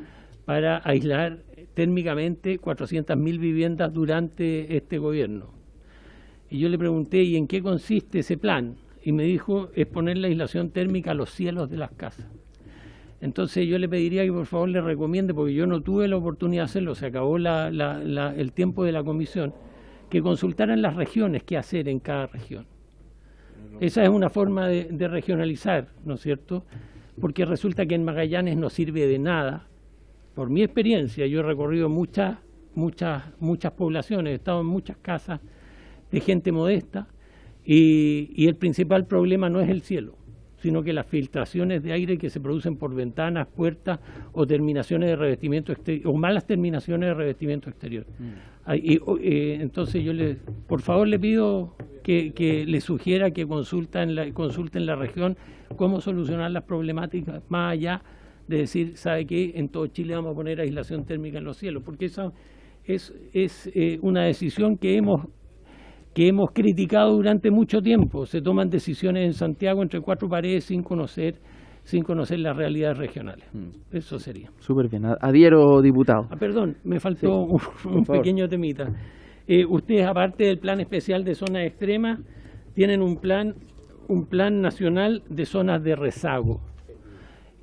para aislar térmicamente 400.000 viviendas durante este gobierno. Y yo le pregunté, ¿y en qué consiste ese plan? Y me dijo, es poner la aislación térmica a los cielos de las casas. Entonces yo le pediría que por favor le recomiende, porque yo no tuve la oportunidad de hacerlo, se acabó el tiempo de la comisión, que consultaran las regiones qué hacer en cada región. Esa es una forma de regionalizar, ¿no es cierto? Porque resulta que en Magallanes no sirve de nada. Por mi experiencia, yo he recorrido muchas poblaciones, he estado en muchas casas de gente modesta, y el principal problema no es el cielo, sino que las filtraciones de aire que se producen por ventanas, puertas o terminaciones de revestimiento exterior, o malas terminaciones de revestimiento exterior. Entonces yo por favor le pido que le sugiera que consulten la región cómo solucionar las problemáticas, más allá de decir, ¿sabe qué? En todo Chile vamos a poner aislación térmica en los cielos, porque esa es una decisión que hemos criticado durante mucho tiempo. Se toman decisiones en Santiago entre cuatro paredes sin conocer las realidades regionales. Eso sería. Súper bien. Adhiero, diputado. Perdón, me faltó un pequeño temita. Ustedes, aparte del plan especial de zonas extremas, tienen un plan nacional de zonas de rezago.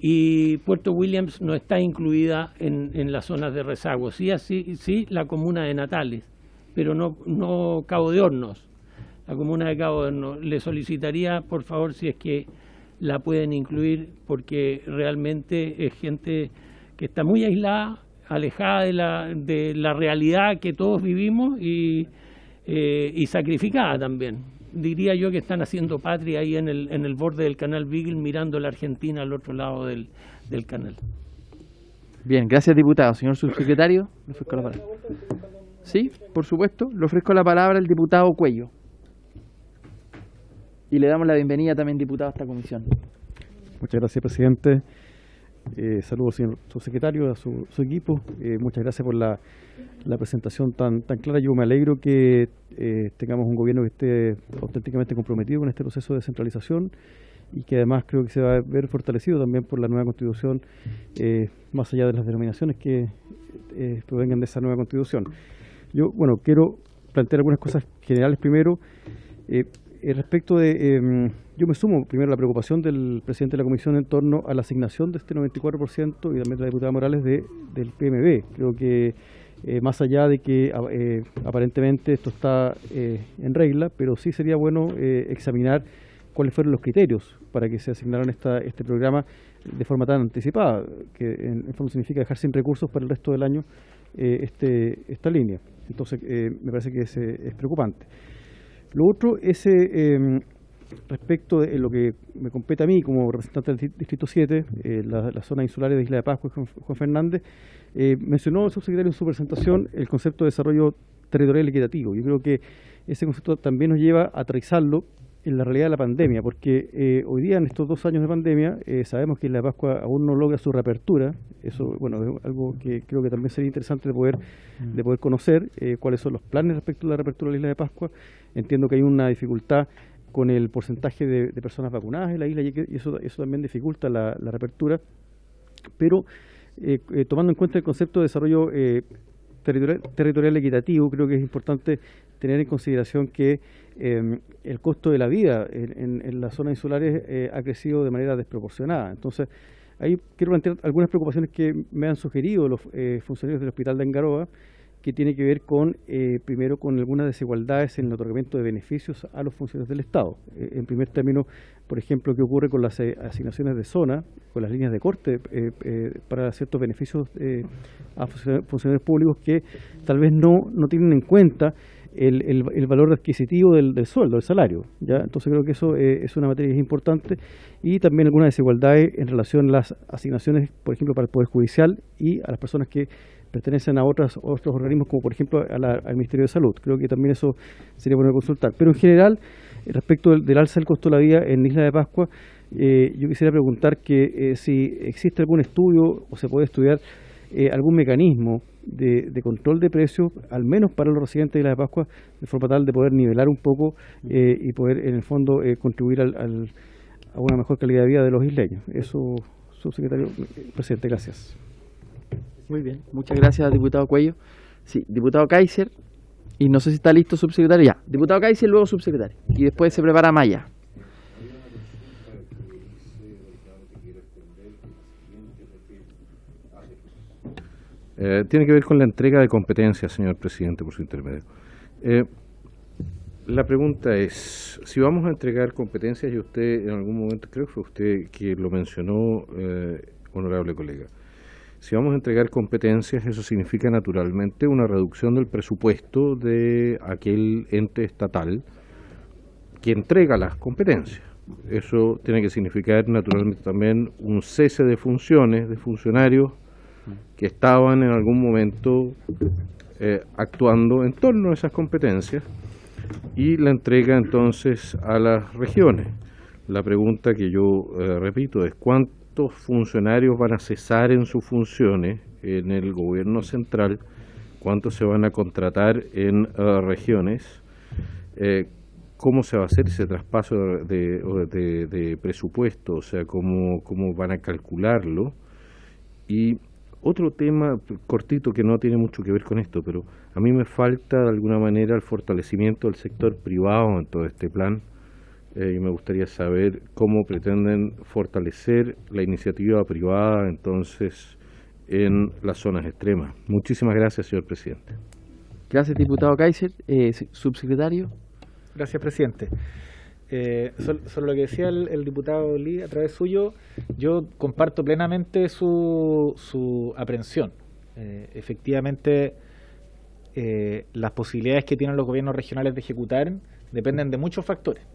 Y Puerto Williams no está incluida en las zonas de rezago. Sí, la comuna de Natales, pero no Cabo de Hornos, la comuna de Cabo de Hornos. Le solicitaría, por favor, si es que la pueden incluir, porque realmente es gente que está muy aislada, alejada de la realidad que todos vivimos y sacrificada también. Diría yo que están haciendo patria ahí en el borde del canal Beagle, mirando la Argentina al otro lado del canal. Bien, gracias, diputado. Señor subsecretario, le ofrezco la palabra. Sí, por supuesto. Le ofrezco la palabra al diputado Cuello. Y le damos la bienvenida también, diputado, a esta comisión. Muchas gracias, presidente. Saludos, señor subsecretario, a su equipo. Muchas gracias por la presentación tan clara. Yo me alegro que tengamos un gobierno que esté auténticamente comprometido con este proceso de descentralización y que además creo que se va a ver fortalecido también por la nueva Constitución, más allá de las denominaciones que provengan de esa nueva Constitución. Yo, quiero plantear algunas cosas generales primero. Respecto de, yo me sumo primero a la preocupación del presidente de la Comisión en torno a la asignación de este 94% y también de la diputada Morales del PMB. Creo que más allá de que aparentemente esto está en regla, pero sí sería bueno examinar cuáles fueron los criterios para que se asignaran este programa de forma tan anticipada, que en fondo significa dejar sin recursos para el resto del año esta línea. Entonces me parece que es preocupante. Lo otro es respecto de lo que me compete a mí como representante del Distrito 7, la zona insulares de Isla de Pascua, Juan Fernández, mencionó el subsecretario en su presentación el concepto de desarrollo territorial equitativo. Yo creo que ese concepto también nos lleva a aterrizarlo en la realidad de la pandemia, porque hoy día, en estos 2 años de pandemia, sabemos que Isla de Pascua aún no logra su reapertura. Eso, es algo que creo que también sería interesante de poder conocer cuáles son los planes respecto a la reapertura de la Isla de Pascua. Entiendo que hay una dificultad con el porcentaje de personas vacunadas en la isla y eso también dificulta la reapertura, pero tomando en cuenta el concepto de desarrollo territorial equitativo, creo que es importante tener en consideración que el costo de la vida en las zonas insulares ha crecido de manera desproporcionada. Entonces, ahí quiero plantear algunas preocupaciones que me han sugerido los funcionarios del Hospital de Angaroa, que tiene que ver con, primero, con algunas desigualdades en el otorgamiento de beneficios a los funcionarios del Estado. En primer término, por ejemplo, qué ocurre con las asignaciones de zona, con las líneas de corte para ciertos beneficios a funcionarios públicos que tal vez no tienen en cuenta el valor adquisitivo del sueldo, del salario, ¿ya? Entonces creo que eso es una materia importante, y también algunas desigualdades en relación a las asignaciones, por ejemplo, para el Poder Judicial y a las personas que pertenecen a otros organismos, como por ejemplo al Ministerio de Salud. Creo que también eso sería bueno consultar. Pero en general, respecto del alza del costo de la vida en Isla de Pascua, yo quisiera preguntar que si existe algún estudio o se puede estudiar algún mecanismo de control de precios, al menos para los residentes de Isla de Pascua, de forma tal de poder nivelar un poco y poder en el fondo contribuir a una mejor calidad de vida de los isleños. Eso, subsecretario, presidente, gracias. Muy bien, muchas gracias, diputado Cuello. Sí, diputado Kaiser, y no sé si está listo, subsecretario. Ya, diputado Kaiser, luego subsecretario, y después se prepara Maya. Tiene que ver con la entrega de competencias, señor presidente, por su intermedio. La pregunta es, si vamos a entregar competencias, y usted en algún momento, creo que fue usted que lo mencionó, honorable colega, si vamos a entregar competencias, eso significa naturalmente una reducción del presupuesto de aquel ente estatal que entrega las competencias. Eso tiene que significar naturalmente también un cese de funciones de funcionarios que estaban en algún momento actuando en torno a esas competencias, y la entrega entonces a las regiones. La pregunta que yo repito es: ¿cuántos funcionarios van a cesar en sus funciones en el gobierno central? ¿Cuántos se van a contratar en regiones? ¿Cómo se va a hacer ese traspaso de presupuesto? O sea, ¿cómo van a calcularlo? Y otro tema cortito que no tiene mucho que ver con esto, pero a mí me falta de alguna manera el fortalecimiento del sector privado en todo este plan, y me gustaría saber cómo pretenden fortalecer la iniciativa privada entonces en las zonas extremas. Muchísimas gracias, señor presidente. Gracias, diputado Kaiser. Subsecretario. Gracias, presidente. Sobre lo que decía el diputado Lee a través suyo, yo comparto plenamente su aprehensión. Efectivamente, las posibilidades que tienen los gobiernos regionales de ejecutar dependen de muchos factores,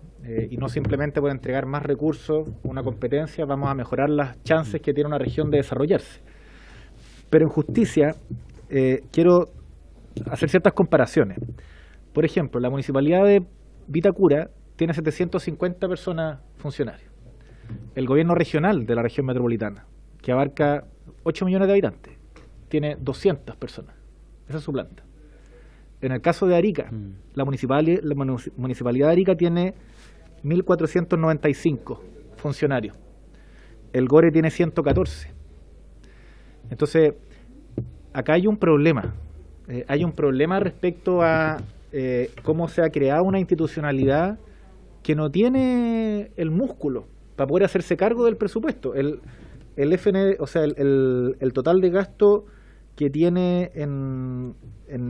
y no simplemente por entregar más recursos, una competencia, vamos a mejorar las chances que tiene una región de desarrollarse. Pero en justicia, quiero hacer ciertas comparaciones. Por ejemplo, la municipalidad de Vitacura tiene 750 personas funcionarios. El gobierno regional de la región metropolitana, que abarca 8 millones de habitantes, tiene 200 personas. Esa es su planta. En el caso de Arica, la municipalidad de Arica tiene 1.495 funcionarios. El GORE tiene 114. Entonces, acá hay un problema. Hay un problema respecto a cómo se ha creado una institucionalidad que no tiene el músculo para poder hacerse cargo del presupuesto. El total de gasto que tiene en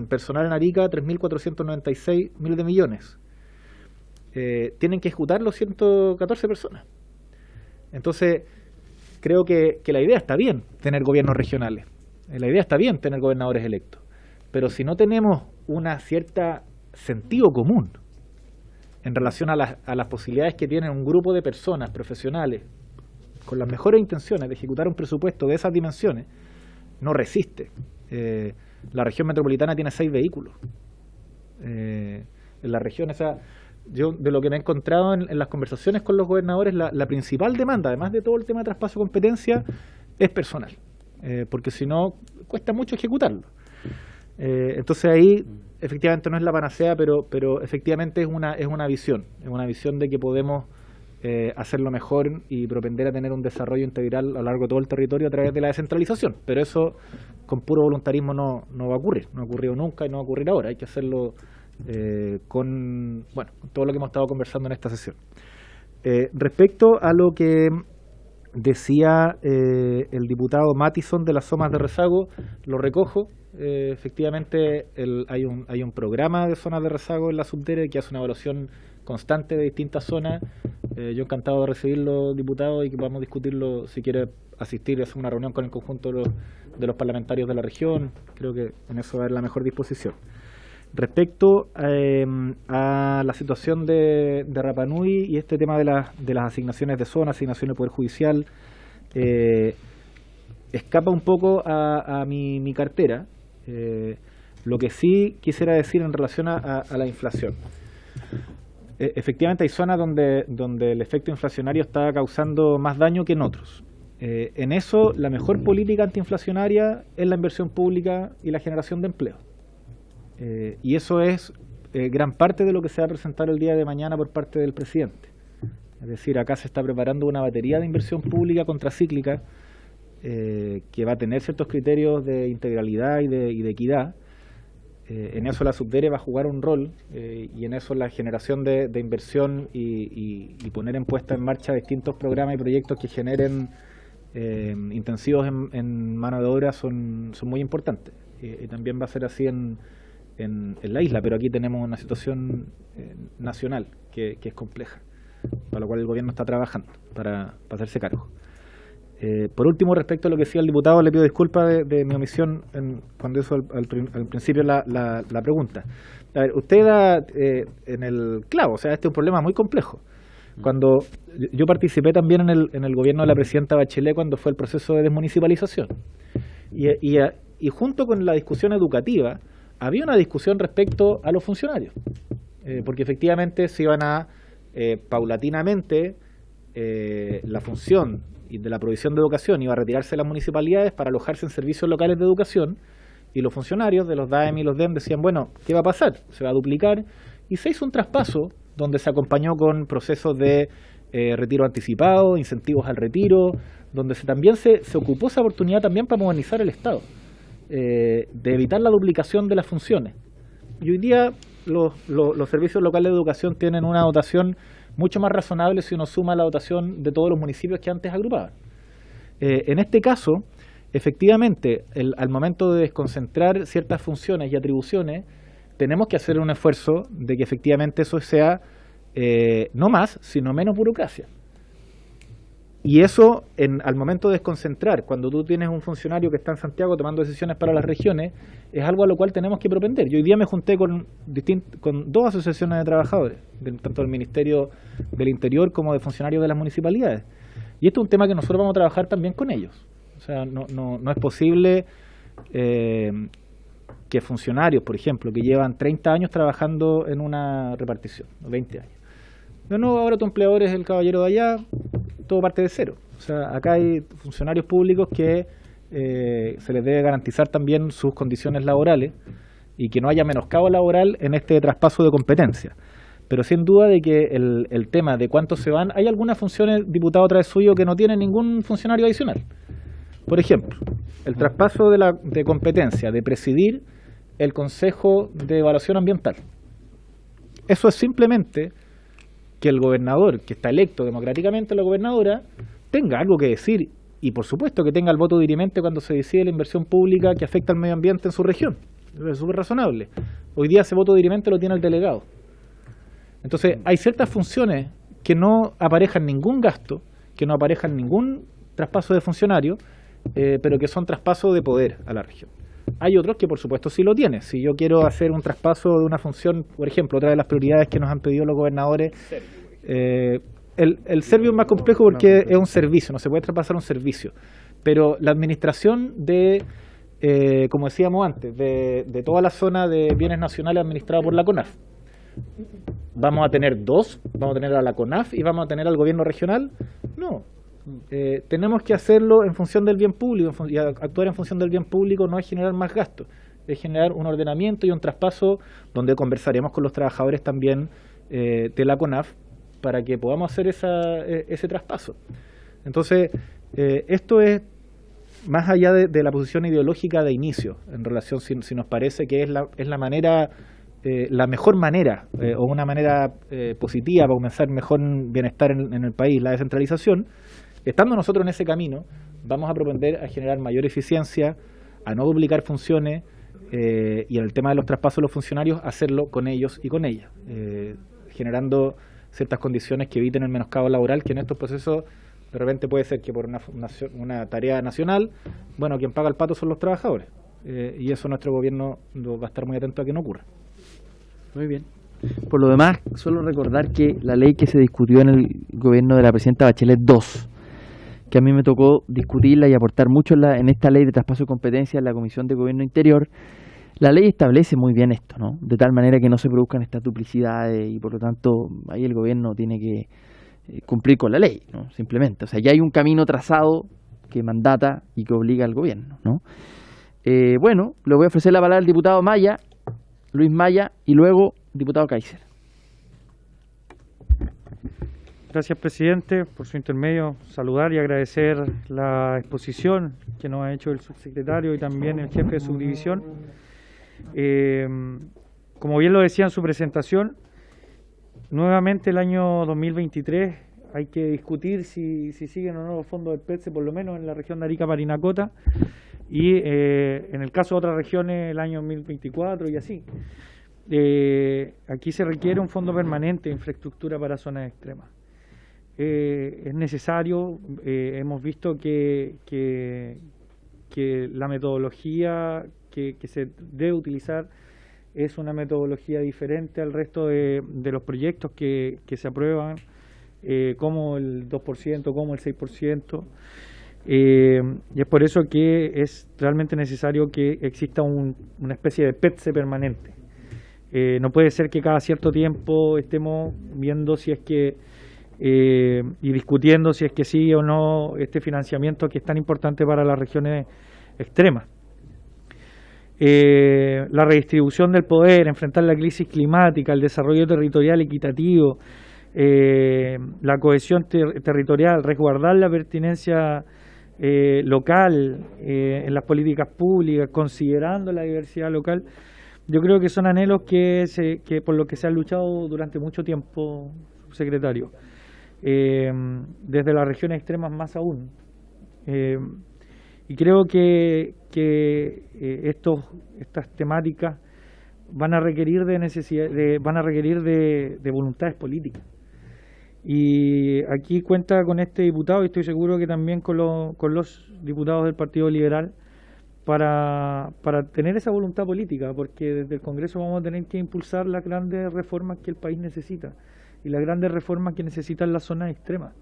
personal en Arica, 3.496 miles de millones. Tienen que ejecutar los 114 personas. Entonces, creo que la idea está bien, tener gobiernos regionales. La idea está bien, tener gobernadores electos. Pero si no tenemos una cierta sentido común en relación a las posibilidades que tiene un grupo de personas profesionales con las mejores intenciones de ejecutar un presupuesto de esas dimensiones, no resiste. La región metropolitana tiene 6 vehículos. En la región, yo de lo que me he encontrado en las conversaciones con los gobernadores, la principal demanda, además de todo el tema de traspaso de competencia, es personal, porque si no, cuesta mucho ejecutarlo. Entonces ahí efectivamente no es la panacea, pero efectivamente es una visión de que podemos hacerlo mejor y propender a tener un desarrollo integral a lo largo de todo el territorio a través de la descentralización. Pero eso con puro voluntarismo no va a ocurrir, no ha ocurrido nunca y no va a ocurrir ahora. Hay que hacerlo con todo lo que hemos estado conversando en esta sesión. Respecto a lo que decía el diputado Mattison de las Somas de Rezago, lo recojo. efectivamente hay un programa de zonas de rezago en la Subdere que hace una evaluación constante de distintas zonas. Yo encantado de recibirlo, diputado, y que podamos discutirlo si quiere asistir a hacer una reunión con el conjunto de los parlamentarios de la región. Creo que en eso va a haber la mejor disposición. Respecto a la situación de Rapa Nui y este tema de las asignaciones de zona, asignaciones de Poder Judicial, escapa un poco a mi cartera. Lo que sí quisiera decir en relación a la inflación. Efectivamente hay zonas donde el efecto inflacionario está causando más daño que en otros. En eso la mejor política antiinflacionaria es la inversión pública y la generación de empleo. Y eso es gran parte de lo que se va a presentar el día de mañana por parte del presidente. Es decir, acá se está preparando una batería de inversión pública contracíclica que va a tener ciertos criterios de integralidad y de equidad. En eso la Subdere va a jugar un rol y en eso la generación de inversión y poner en puesta en marcha distintos programas y proyectos que generen intensivos en mano de obra son muy importantes. Y también va a ser así en la isla, pero aquí tenemos una situación nacional que es compleja, para lo cual el gobierno está trabajando para hacerse cargo. Por último, respecto a lo que decía el diputado, le pido disculpas de mi omisión cuando hizo al principio la pregunta. A ver, usted da en el clavo, o sea, este es un problema muy complejo. Cuando yo participé también en el gobierno de la presidenta Bachelet cuando fue el proceso de desmunicipalización. Y junto con la discusión educativa, había una discusión respecto a los funcionarios. Porque efectivamente se iban a, paulatinamente, la función y de la provisión de educación iba a retirarse de las municipalidades para alojarse en servicios locales de educación, y los funcionarios de los DAEM y los DEM decían, bueno, ¿qué va a pasar? Se va a duplicar, y se hizo un traspaso donde se acompañó con procesos de retiro anticipado, incentivos al retiro, donde también se ocupó esa oportunidad también para modernizar el Estado, de evitar la duplicación de las funciones. Y hoy día los servicios locales de educación tienen una dotación mucho más razonable si uno suma la dotación de todos los municipios que antes agrupaban. En este caso, efectivamente, al momento de desconcentrar ciertas funciones y atribuciones, tenemos que hacer un esfuerzo de que efectivamente eso sea no más, sino menos burocracia. Y eso, al momento de desconcentrar, cuando tú tienes un funcionario que está en Santiago tomando decisiones para las regiones, es algo a lo cual tenemos que propender. Yo hoy día me junté con dos asociaciones de trabajadores, tanto del Ministerio del Interior como de funcionarios de las municipalidades. Y esto es un tema que nosotros vamos a trabajar también con ellos. O sea, no es posible que funcionarios, por ejemplo, que llevan 30 años trabajando en una repartición, 20 años. No, ahora tu empleador es el caballero de allá, todo parte de cero. O sea, acá hay funcionarios públicos que se les debe garantizar también sus condiciones laborales y que no haya menoscabo laboral en este traspaso de competencia. Pero sin duda de que el tema de cuántos se van, hay algunas funciones, diputado otra vez suyo, que no tienen ningún funcionario adicional. Por ejemplo, el traspaso de competencia de presidir el Consejo de Evaluación Ambiental. Eso es simplemente que el gobernador, que está electo democráticamente, la gobernadora, tenga algo que decir y por supuesto que tenga el voto dirimente cuando se decide la inversión pública que afecta al medio ambiente en su región. Es súper razonable. Hoy día ese voto dirimente lo tiene el delegado. Entonces hay ciertas funciones que no aparejan ningún gasto, que no aparejan ningún traspaso de funcionario, pero que son traspasos de poder a la región. Hay otros que por supuesto sí lo tienen. Si yo quiero hacer un traspaso de una función, por ejemplo, otra de las prioridades que nos han pedido los gobernadores, el Servio es más complejo porque es un servicio, no se puede traspasar un servicio. Pero la administración como decíamos antes, de toda la zona de bienes nacionales administrada por la CONAF. ¿Vamos a tener dos? ¿Vamos a tener a la CONAF y vamos a tener al gobierno regional? No. Tenemos que hacerlo en función del bien público, y actuar en función del bien público no es generar más gastos, es generar un ordenamiento y un traspaso donde conversaremos con los trabajadores también de la CONAF para que podamos hacer ese traspaso. Entonces, esto es más allá de la posición ideológica de inicio, en relación si nos parece que es la manera, la mejor manera o una manera positiva para comenzar mejor bienestar en el país, la descentralización. Estando nosotros en ese camino, vamos a propender a generar mayor eficiencia, a no duplicar funciones, y en el tema de los traspasos de los funcionarios, hacerlo con ellos y con ellas, generando ciertas condiciones que eviten el menoscabo laboral, que en estos procesos de repente puede ser que por una tarea nacional, bueno, quien paga el pato son los trabajadores, y eso nuestro gobierno va a estar muy atento a que no ocurra. Muy bien. Por lo demás, solo recordar que la ley que se discutió en el gobierno de la presidenta Bachelet 2, que a mí me tocó discutirla y aportar mucho en esta ley de traspaso de competencias en la Comisión de Gobierno Interior, la ley establece muy bien esto, ¿no? De tal manera que no se produzcan estas duplicidades y por lo tanto ahí el gobierno tiene que cumplir con la ley, ¿no? Simplemente. O sea, ya hay un camino trazado que mandata y que obliga al gobierno, ¿no? Bueno, le voy a ofrecer la palabra al diputado Maya, Luis Maya, y luego diputado Kaiser. Gracias, presidente. Por su intermedio, saludar y agradecer la exposición que nos ha hecho el subsecretario y también el jefe de subdivisión. Como bien lo decía en su presentación, nuevamente el año 2023 hay que discutir si siguen o no los fondos del PETSE, por lo menos en la región de Arica-Parinacota, y en el caso de otras regiones el año 2024 y así. Aquí se requiere un fondo permanente de infraestructura para zonas extremas. Es necesario, hemos visto que la metodología que se debe utilizar es una metodología diferente al resto de los proyectos que se aprueban, como el 2%, como el 6%, y es por eso que es realmente necesario que exista una especie de PETSE permanente. No puede ser que cada cierto tiempo estemos viendo si es que y discutiendo si es que sí o no este financiamiento que es tan importante para las regiones extremas. La redistribución del poder, enfrentar la crisis climática, el desarrollo territorial equitativo, la cohesión territorial, resguardar la pertinencia local en las políticas públicas, considerando la diversidad local. Yo creo que son anhelos que por lo que se ha luchado durante mucho tiempo, subsecretario, desde las regiones extremas más aún. Y creo que estas temáticas van a requerir de voluntades políticas. Y aquí cuenta con este diputado, y estoy seguro que también con los diputados del Partido Liberal, para tener esa voluntad política, porque desde el Congreso vamos a tener que impulsar las grandes reformas que el país necesita y las grandes reformas que necesitan las zonas extremas.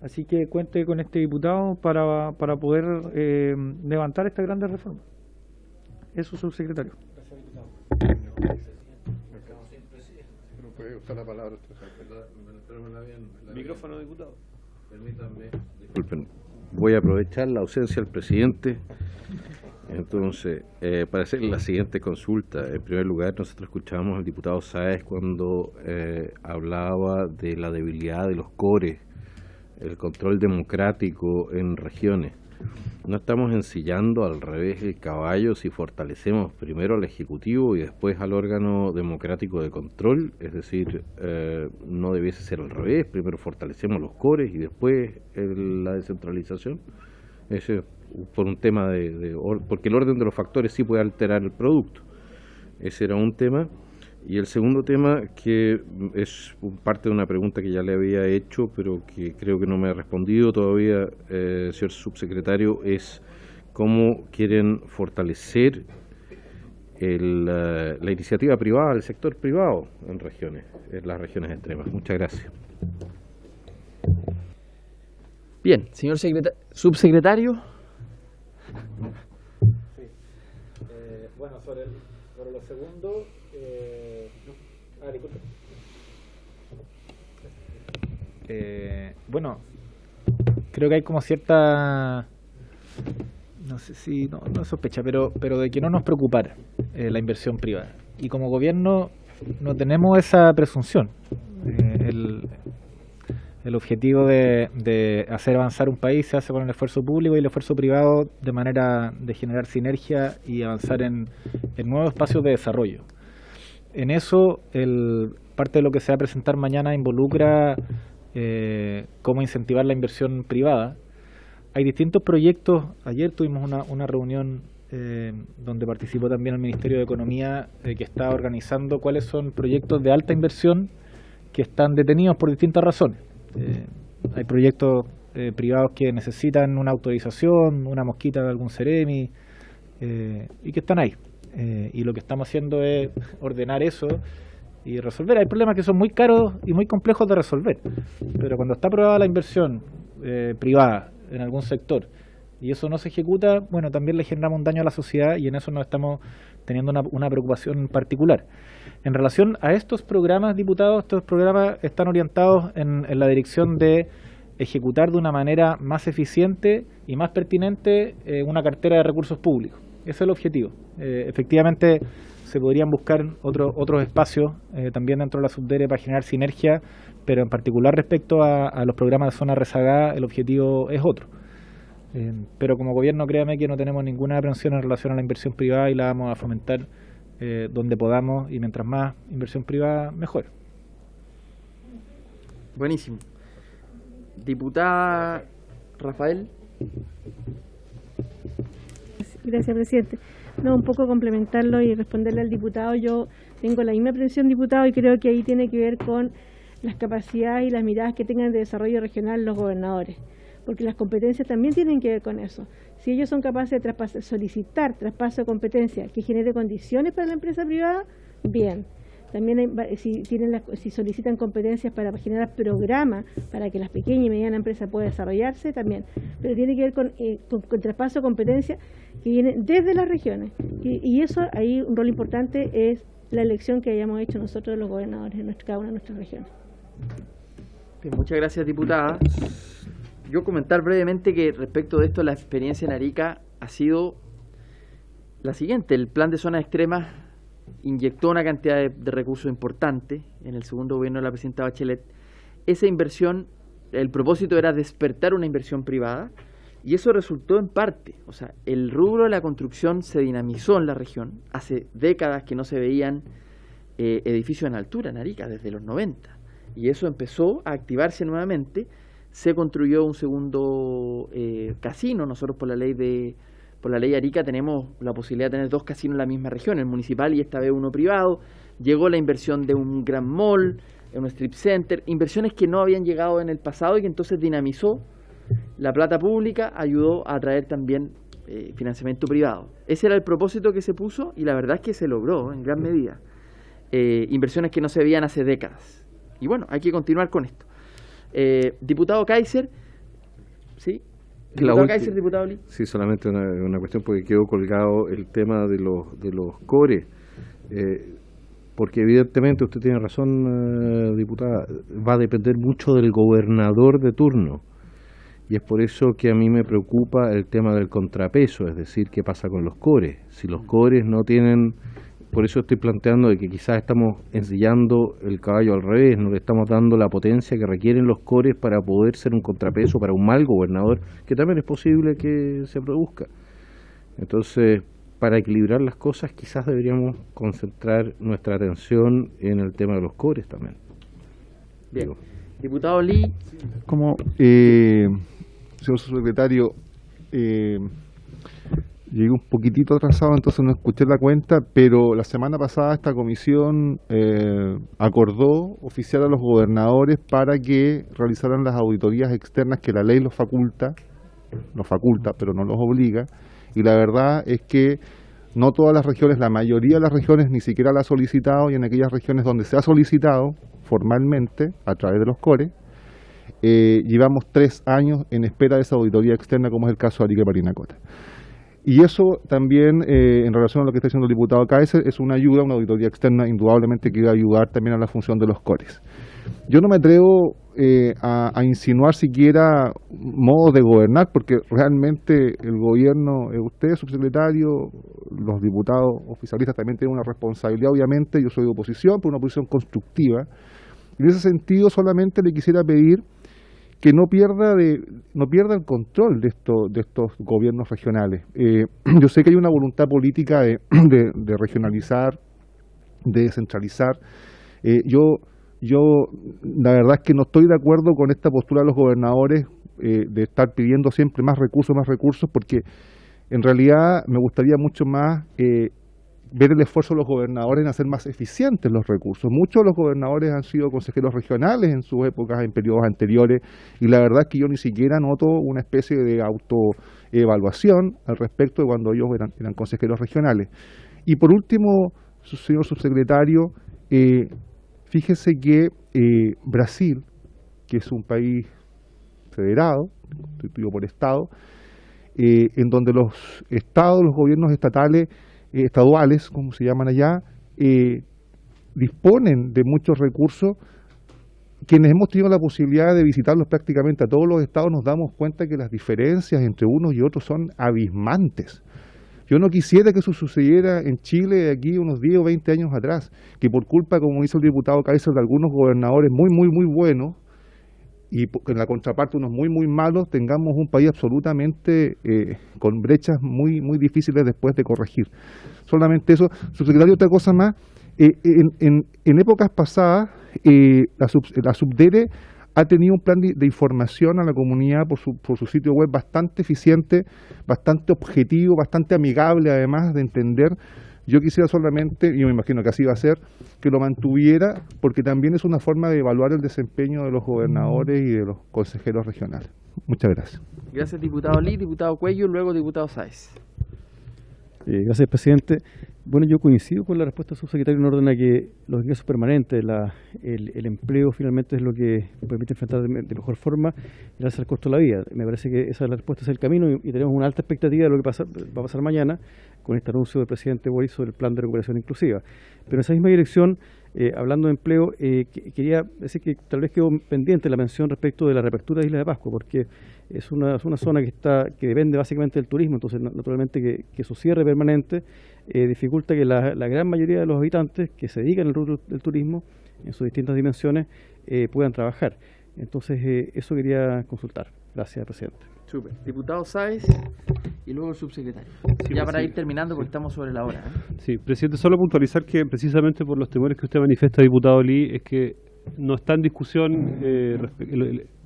Así que cuente con este diputado para poder levantar estas grandes reformas. Eso, subsecretario. No puede usar la palabra. Micrófono, diputado. Permítanme. Disculpen. Voy a aprovechar la ausencia del presidente. Entonces, para hacer la siguiente consulta, en primer lugar, nosotros escuchamos al diputado Sáez cuando hablaba de la debilidad de los cores, el control democrático en regiones. No estamos ensillando al revés el caballo si fortalecemos primero al Ejecutivo y después al órgano democrático de control, es decir, no debiese ser al revés, primero fortalecemos los cores y después la descentralización. Eso por un tema porque el orden de los factores sí puede alterar el producto. Ese era un tema. Y el segundo tema, que es parte de una pregunta que ya le había hecho, pero que creo que no me ha respondido todavía, señor subsecretario, es cómo quieren fortalecer la iniciativa privada, el sector privado en las regiones extremas. Muchas gracias. Bien, señor subsecretario. Sí. Bueno, sobre lo segundo, disculpe. Bueno, creo que hay como cierta, no sé si, no sospecha, pero de que no nos preocupara la inversión privada. Y como gobierno no tenemos esa presunción. El objetivo de hacer avanzar un país se hace con el esfuerzo público y el esfuerzo privado de manera de generar sinergia y avanzar en nuevos espacios de desarrollo. En eso, parte de lo que se va a presentar mañana involucra cómo incentivar la inversión privada. Hay distintos proyectos. Ayer tuvimos una reunión donde participó también el Ministerio de Economía, que está organizando cuáles son proyectos de alta inversión que están detenidos por distintas razones. Hay proyectos privados que necesitan una autorización, una mosquita de algún Ceremi, y que están ahí. Y lo que estamos haciendo es ordenar eso y resolver. Hay problemas que son muy caros y muy complejos de resolver, pero cuando está aprobada la inversión privada en algún sector y eso no se ejecuta, bueno, también le generamos un daño a la sociedad, y en eso nos estamos teniendo una preocupación particular. En relación a estos programas, diputados, estos programas están orientados en la dirección de ejecutar de una manera más eficiente y más pertinente una cartera de recursos públicos. Ese es el objetivo. Efectivamente, se podrían buscar otros espacios también dentro de la Subdere para generar sinergia, pero en particular respecto a los programas de zona rezagada, el objetivo es otro. Pero como gobierno, créame que no tenemos ninguna aprensión en relación a la inversión privada, y la vamos a fomentar donde podamos, y mientras más inversión privada, mejor. Buenísimo. Diputada Rafael. Gracias, presidente. No, un poco complementarlo y responderle al diputado. Yo tengo la misma aprensión, diputado, y creo que ahí tiene que ver con las capacidades y las miradas que tengan de desarrollo regional los gobernadores, porque las competencias también tienen que ver con eso. Si ellos son capaces de solicitar traspaso de competencia que genere condiciones para la empresa privada, bien. También si solicitan competencias para generar programas para que las pequeñas y medianas empresas puedan desarrollarse, también. Pero tiene que ver con traspaso de competencia que viene desde las regiones. Y eso, ahí un rol importante es la elección que hayamos hecho nosotros los gobernadores en cada una de nuestras regiones. Bien, muchas gracias, diputada. Yo comentar brevemente que respecto de esto, la experiencia en Arica ha sido la siguiente. El plan de zonas extremas inyectó una cantidad de recursos importante en el segundo gobierno de la presidenta Bachelet. Esa inversión, el propósito era despertar una inversión privada, y eso resultó en parte. O sea, el rubro de la construcción se dinamizó en la región. Hace décadas que no se veían edificios en altura en Arica, desde los 90. Y eso empezó a activarse nuevamente. Se construyó un segundo casino. Nosotros por la ley Arica tenemos la posibilidad de tener 2 casinos en la misma región, el municipal y esta vez uno privado. Llegó la inversión de un gran mall, un strip center, inversiones que no habían llegado en el pasado y que entonces dinamizó la plata pública, ayudó a atraer también financiamiento privado. Ese era el propósito que se puso, y la verdad es que se logró en gran medida. Inversiones que no se veían hace décadas. Y bueno, hay que continuar con esto. Diputado Kaiser, ¿sí? Diputado Kaiser, diputado Lee. Sí, solamente una cuestión, porque quedó colgado el tema de los CORE, porque evidentemente usted tiene razón, diputada, va a depender mucho del gobernador de turno, y es por eso que a mí me preocupa el tema del contrapeso, es decir, qué pasa con los CORE. Si los CORE no tienen... Por eso estoy planteando de que quizás estamos ensillando el caballo al revés, no le estamos dando la potencia que requieren los CORES para poder ser un contrapeso para un mal gobernador, que también es posible que se produzca. Entonces, para equilibrar las cosas, quizás deberíamos concentrar nuestra atención en el tema de los CORES también. Bien. Diputado Lee. Como, señor subsecretario, llegué un poquitito atrasado, entonces no escuché la cuenta, pero la semana pasada esta comisión acordó oficiar a los gobernadores para que realizaran las auditorías externas que la ley los faculta, pero no los obliga, y la verdad es que no todas las regiones, la mayoría de las regiones ni siquiera la ha solicitado, y en aquellas regiones donde se ha solicitado formalmente a través de los CORE, llevamos 3 años en espera de esa auditoría externa, como es el caso de Arica y Parinacota. Y eso también, en relación a lo que está diciendo el diputado Kaiser, es una ayuda, una auditoría externa indudablemente que va a ayudar también a la función de los CORES. Yo no me atrevo a insinuar siquiera modos de gobernar, porque realmente el gobierno, usted, subsecretario, los diputados oficialistas también tienen una responsabilidad, obviamente. Yo soy de oposición, pero una oposición constructiva. En ese sentido, solamente le quisiera pedir que no pierda el control de estos gobiernos regionales. Yo sé que hay una voluntad política de regionalizar, de descentralizar. Yo la verdad es que no estoy de acuerdo con esta postura de los gobernadores de estar pidiendo siempre más recursos, porque En realidad me gustaría mucho más ver el esfuerzo de los gobernadores en hacer más eficientes los recursos. Muchos de los gobernadores han sido consejeros regionales en sus épocas, en periodos anteriores, y la verdad es que yo ni siquiera noto una especie de autoevaluación al respecto de cuando ellos eran consejeros regionales. Y por último, señor subsecretario, fíjese que Brasil, que es un país federado, constituido por Estado, en donde los estados, los gobiernos estaduales, como se llaman allá, disponen de muchos recursos. Quienes hemos tenido la posibilidad de visitarlos prácticamente a todos los estados nos damos cuenta que las diferencias entre unos y otros son abismantes. Yo no quisiera que eso sucediera en Chile de aquí unos 10 o 20 años atrás, que por culpa, como dice el diputado Kaiser, de algunos gobernadores muy buenos, y en la contraparte unos muy malos, tengamos un país absolutamente con brechas muy difíciles después de corregir. Solamente eso. Subsecretario, otra cosa más, en épocas pasadas la Subdere ha tenido un plan de información a la comunidad por su sitio web bastante eficiente, bastante objetivo, bastante amigable además de entender. Yo quisiera solamente, y me imagino que así va a ser, que lo mantuviera, porque también es una forma de evaluar el desempeño de los gobernadores y de los consejeros regionales. Muchas gracias. Gracias, diputado Lee, diputado Cuello, luego diputado Sáez. Gracias, presidente. Bueno, yo coincido con la respuesta del subsecretario en orden a que los ingresos permanentes, el empleo finalmente es lo que permite enfrentar de mejor forma gracias al costo de la vida. Me parece que esa respuesta es el camino y tenemos una alta expectativa de lo que va a pasar mañana con este anuncio del presidente Boris sobre el plan de recuperación inclusiva. Pero en esa misma dirección, hablando de empleo, quería decir que tal vez quedó pendiente la mención respecto de la reapertura de Isla de Pascua, porque es una zona que depende básicamente del turismo, entonces naturalmente que su cierre permanente dificulta que la gran mayoría de los habitantes que se dedican al rubro del turismo en sus distintas dimensiones puedan trabajar. Entonces eso quería consultar. Gracias, presidente. Súper. Diputado Sáez y luego el subsecretario. Sí, ya para sí. ir terminando porque estamos sobre la hora. Sí, presidente, solo puntualizar que precisamente por los temores que usted manifiesta, diputado Lee, es que no está en discusión,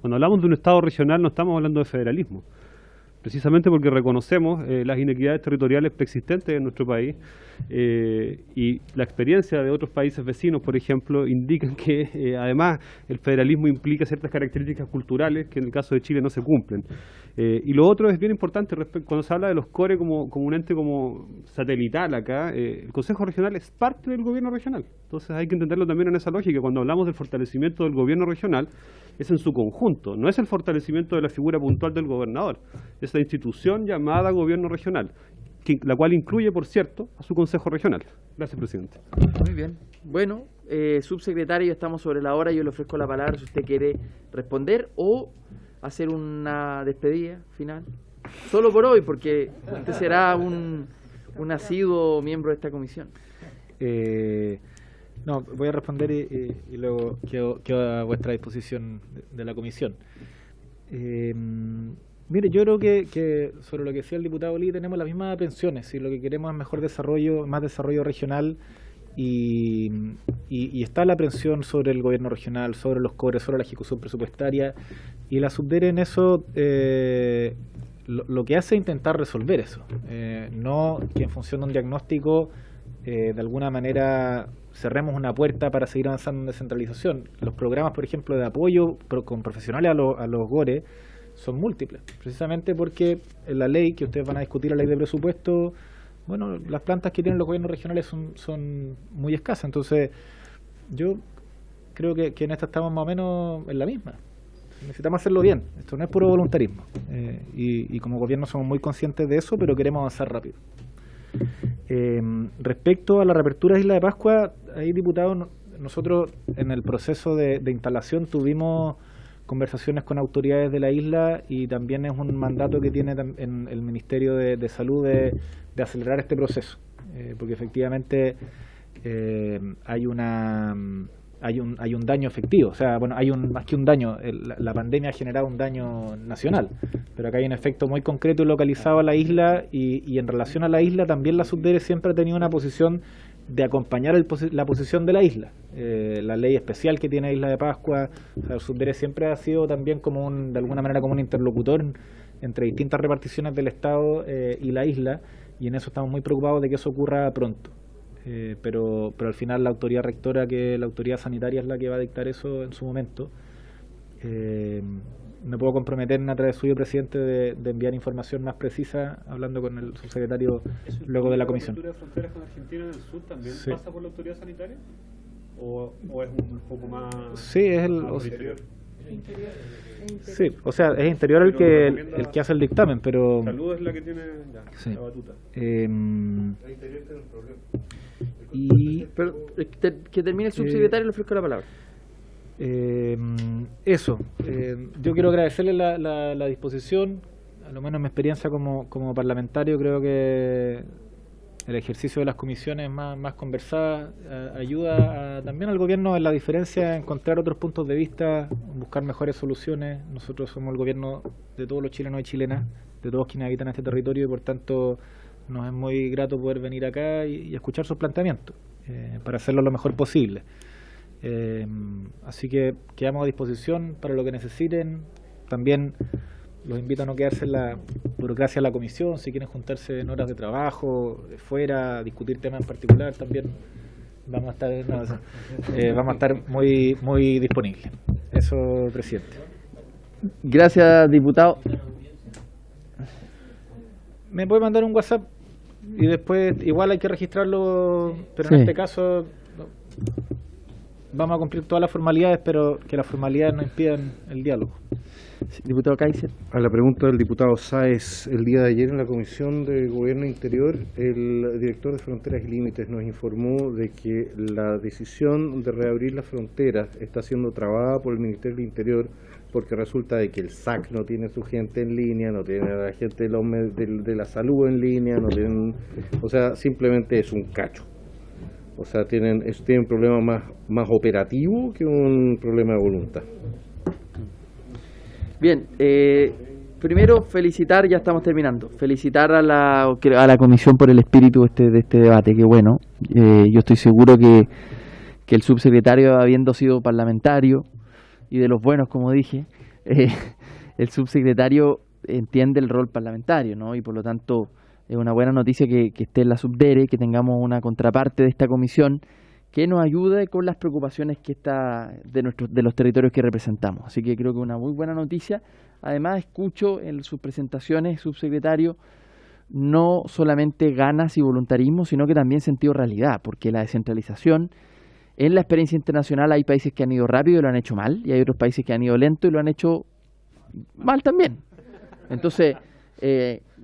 cuando hablamos de un Estado regional no estamos hablando de federalismo, precisamente porque reconocemos las inequidades territoriales preexistentes en nuestro país y la experiencia de otros países vecinos, por ejemplo, indican que además el federalismo implica ciertas características culturales que en el caso de Chile no se cumplen. Y lo otro es bien importante cuando se habla de los CORE como un ente como satelital acá, el Consejo Regional es parte del gobierno regional, entonces hay que entenderlo también en esa lógica. Cuando hablamos del fortalecimiento del gobierno regional es en su conjunto, no es el fortalecimiento de la figura puntual del gobernador, es la institución llamada gobierno regional, la cual incluye, por cierto, a su Consejo Regional. Gracias, presidente. Muy bien. Bueno, subsecretario, estamos sobre la hora. Yo le ofrezco la palabra si usted quiere responder o hacer una despedida final. Solo por hoy, porque usted será un asiduo miembro de esta comisión. No, voy a responder y luego quedo a vuestra disposición de la comisión. Mire, yo creo que sobre lo que decía el diputado Lee tenemos las mismas aprehensiones. Si lo que queremos es mejor desarrollo, más desarrollo regional y está la aprehensión sobre el gobierno regional, sobre los CORE, sobre la ejecución presupuestaria y la Subdere en eso lo que hace es intentar resolver eso. No que en función de un diagnóstico de alguna manera cerremos una puerta para seguir avanzando en descentralización. Los programas, por ejemplo, de apoyo con profesionales a los GORE son múltiples, precisamente porque en la ley que ustedes van a discutir, la ley de presupuesto, bueno, las plantas que tienen los gobiernos regionales son muy escasas, entonces yo creo que en esta estamos más o menos en la misma. Necesitamos hacerlo bien, esto no es puro voluntarismo, y como gobierno somos muy conscientes de eso, pero queremos avanzar rápido. Respecto a la reapertura de Isla de Pascua, ahí, diputado, nosotros en el proceso de instalación tuvimos conversaciones con autoridades de la isla y también es un mandato que tiene en el Ministerio de Salud de acelerar este proceso, porque efectivamente hay un daño efectivo, o sea, bueno, más que un daño, la pandemia ha generado un daño nacional, pero acá hay un efecto muy concreto y localizado a la isla y en relación a la isla también la Subdere siempre ha tenido una posición de acompañar la posición de la isla. La ley especial que tiene Isla de Pascua, o sea, el Subdere siempre ha sido también como de alguna manera como un interlocutor entre distintas reparticiones del Estado y la isla, y en eso estamos muy preocupados de que eso ocurra pronto. Pero al final la autoridad rectora, que la autoridad sanitaria, es la que va a dictar eso en su momento. Me puedo comprometer a través suyo, presidente, de enviar información más precisa, hablando con el subsecretario luego de la comisión. ¿La apertura de fronteras con Argentina en el sur también pasa por la autoridad sanitaria? ¿O es un poco más...? Sí, es Sí, o sea, es Interior el que hace el dictamen, pero... Salud es la que tiene la batuta. Pero que termine el subsecretario y le ofrezco la palabra. Eso, yo quiero agradecerle la disposición, a lo menos mi experiencia como parlamentario. Creo que el ejercicio de las comisiones más conversadas ayuda también al gobierno en la diferencia, a encontrar otros puntos de vista, buscar mejores soluciones. Nosotros somos el gobierno de todos los chilenos y chilenas, de todos quienes habitan este territorio, y por tanto nos es muy grato poder venir acá y escuchar sus planteamientos para hacerlo lo mejor posible. Así que quedamos a disposición para lo que necesiten. También los invito a no quedarse en la burocracia de la comisión. Si quieren juntarse en horas de trabajo, fuera, discutir temas en particular, también vamos a estar muy, muy disponibles. Eso, presidente. Gracias, diputado. Me puede mandar un WhatsApp y después igual hay que registrarlo, pero Sí. en este caso vamos a cumplir todas las formalidades, pero que las formalidades no impidan el diálogo. Diputado Kaiser. A la pregunta del diputado Sáez, el día de ayer en la Comisión de Gobierno Interior, el director de Fronteras y Límites nos informó de que la decisión de reabrir las fronteras está siendo trabada por el Ministerio del Interior, porque resulta de que el SAC no tiene su gente en línea, no tiene a la gente de la salud en línea, no tienen, o sea, simplemente es un cacho. O sea, tienen un problema más operativo que un problema de voluntad. Bien, primero felicitar, ya estamos terminando, felicitar a la comisión por el espíritu de este debate, que bueno, yo estoy seguro que el subsecretario, habiendo sido parlamentario, y de los buenos, como dije, el subsecretario entiende el rol parlamentario, ¿no? Y por lo tanto es una buena noticia que esté en la Subdere, que tengamos una contraparte de esta comisión que nos ayude con las preocupaciones que está de los territorios que representamos. Así que creo que es una muy buena noticia. Además, escucho en sus presentaciones, subsecretario, no solamente ganas y voluntarismo, sino que también sentido realidad, porque la descentralización, en la experiencia internacional, hay países que han ido rápido y lo han hecho mal, y hay otros países que han ido lento y lo han hecho mal también. Entonces,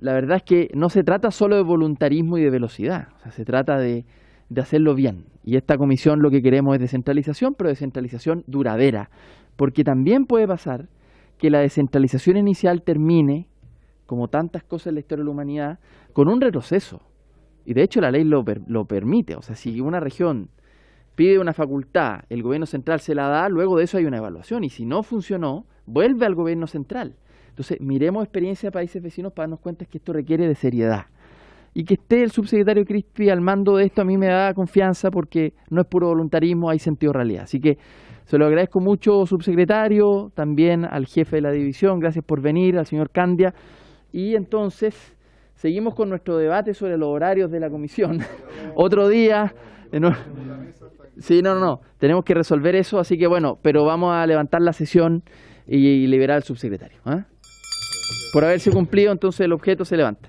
la verdad es que no se trata solo de voluntarismo y de velocidad, o sea, se trata de hacerlo bien. Y esta comisión lo que queremos es descentralización, pero descentralización duradera, porque también puede pasar que la descentralización inicial termine, como tantas cosas en la historia de la humanidad, con un retroceso. Y de hecho la ley lo permite. O sea, si una región pide una facultad, el gobierno central se la da, luego de eso hay una evaluación, y si no funcionó, vuelve al gobierno central. Entonces, miremos experiencia de países vecinos para darnos cuenta que esto requiere de seriedad. Y que esté el subsecretario Crispi al mando de esto a mí me da confianza, porque no es puro voluntarismo, hay sentido de realidad. Así que se lo agradezco mucho, subsecretario, también al jefe de la división, gracias por venir, al señor Candia. Y entonces seguimos con nuestro debate sobre los horarios de la comisión. Otro día. Sí, no, tenemos que resolver eso, así que bueno, pero vamos a levantar la sesión y liberar al subsecretario. Por haberse cumplido, entonces el objeto se levanta.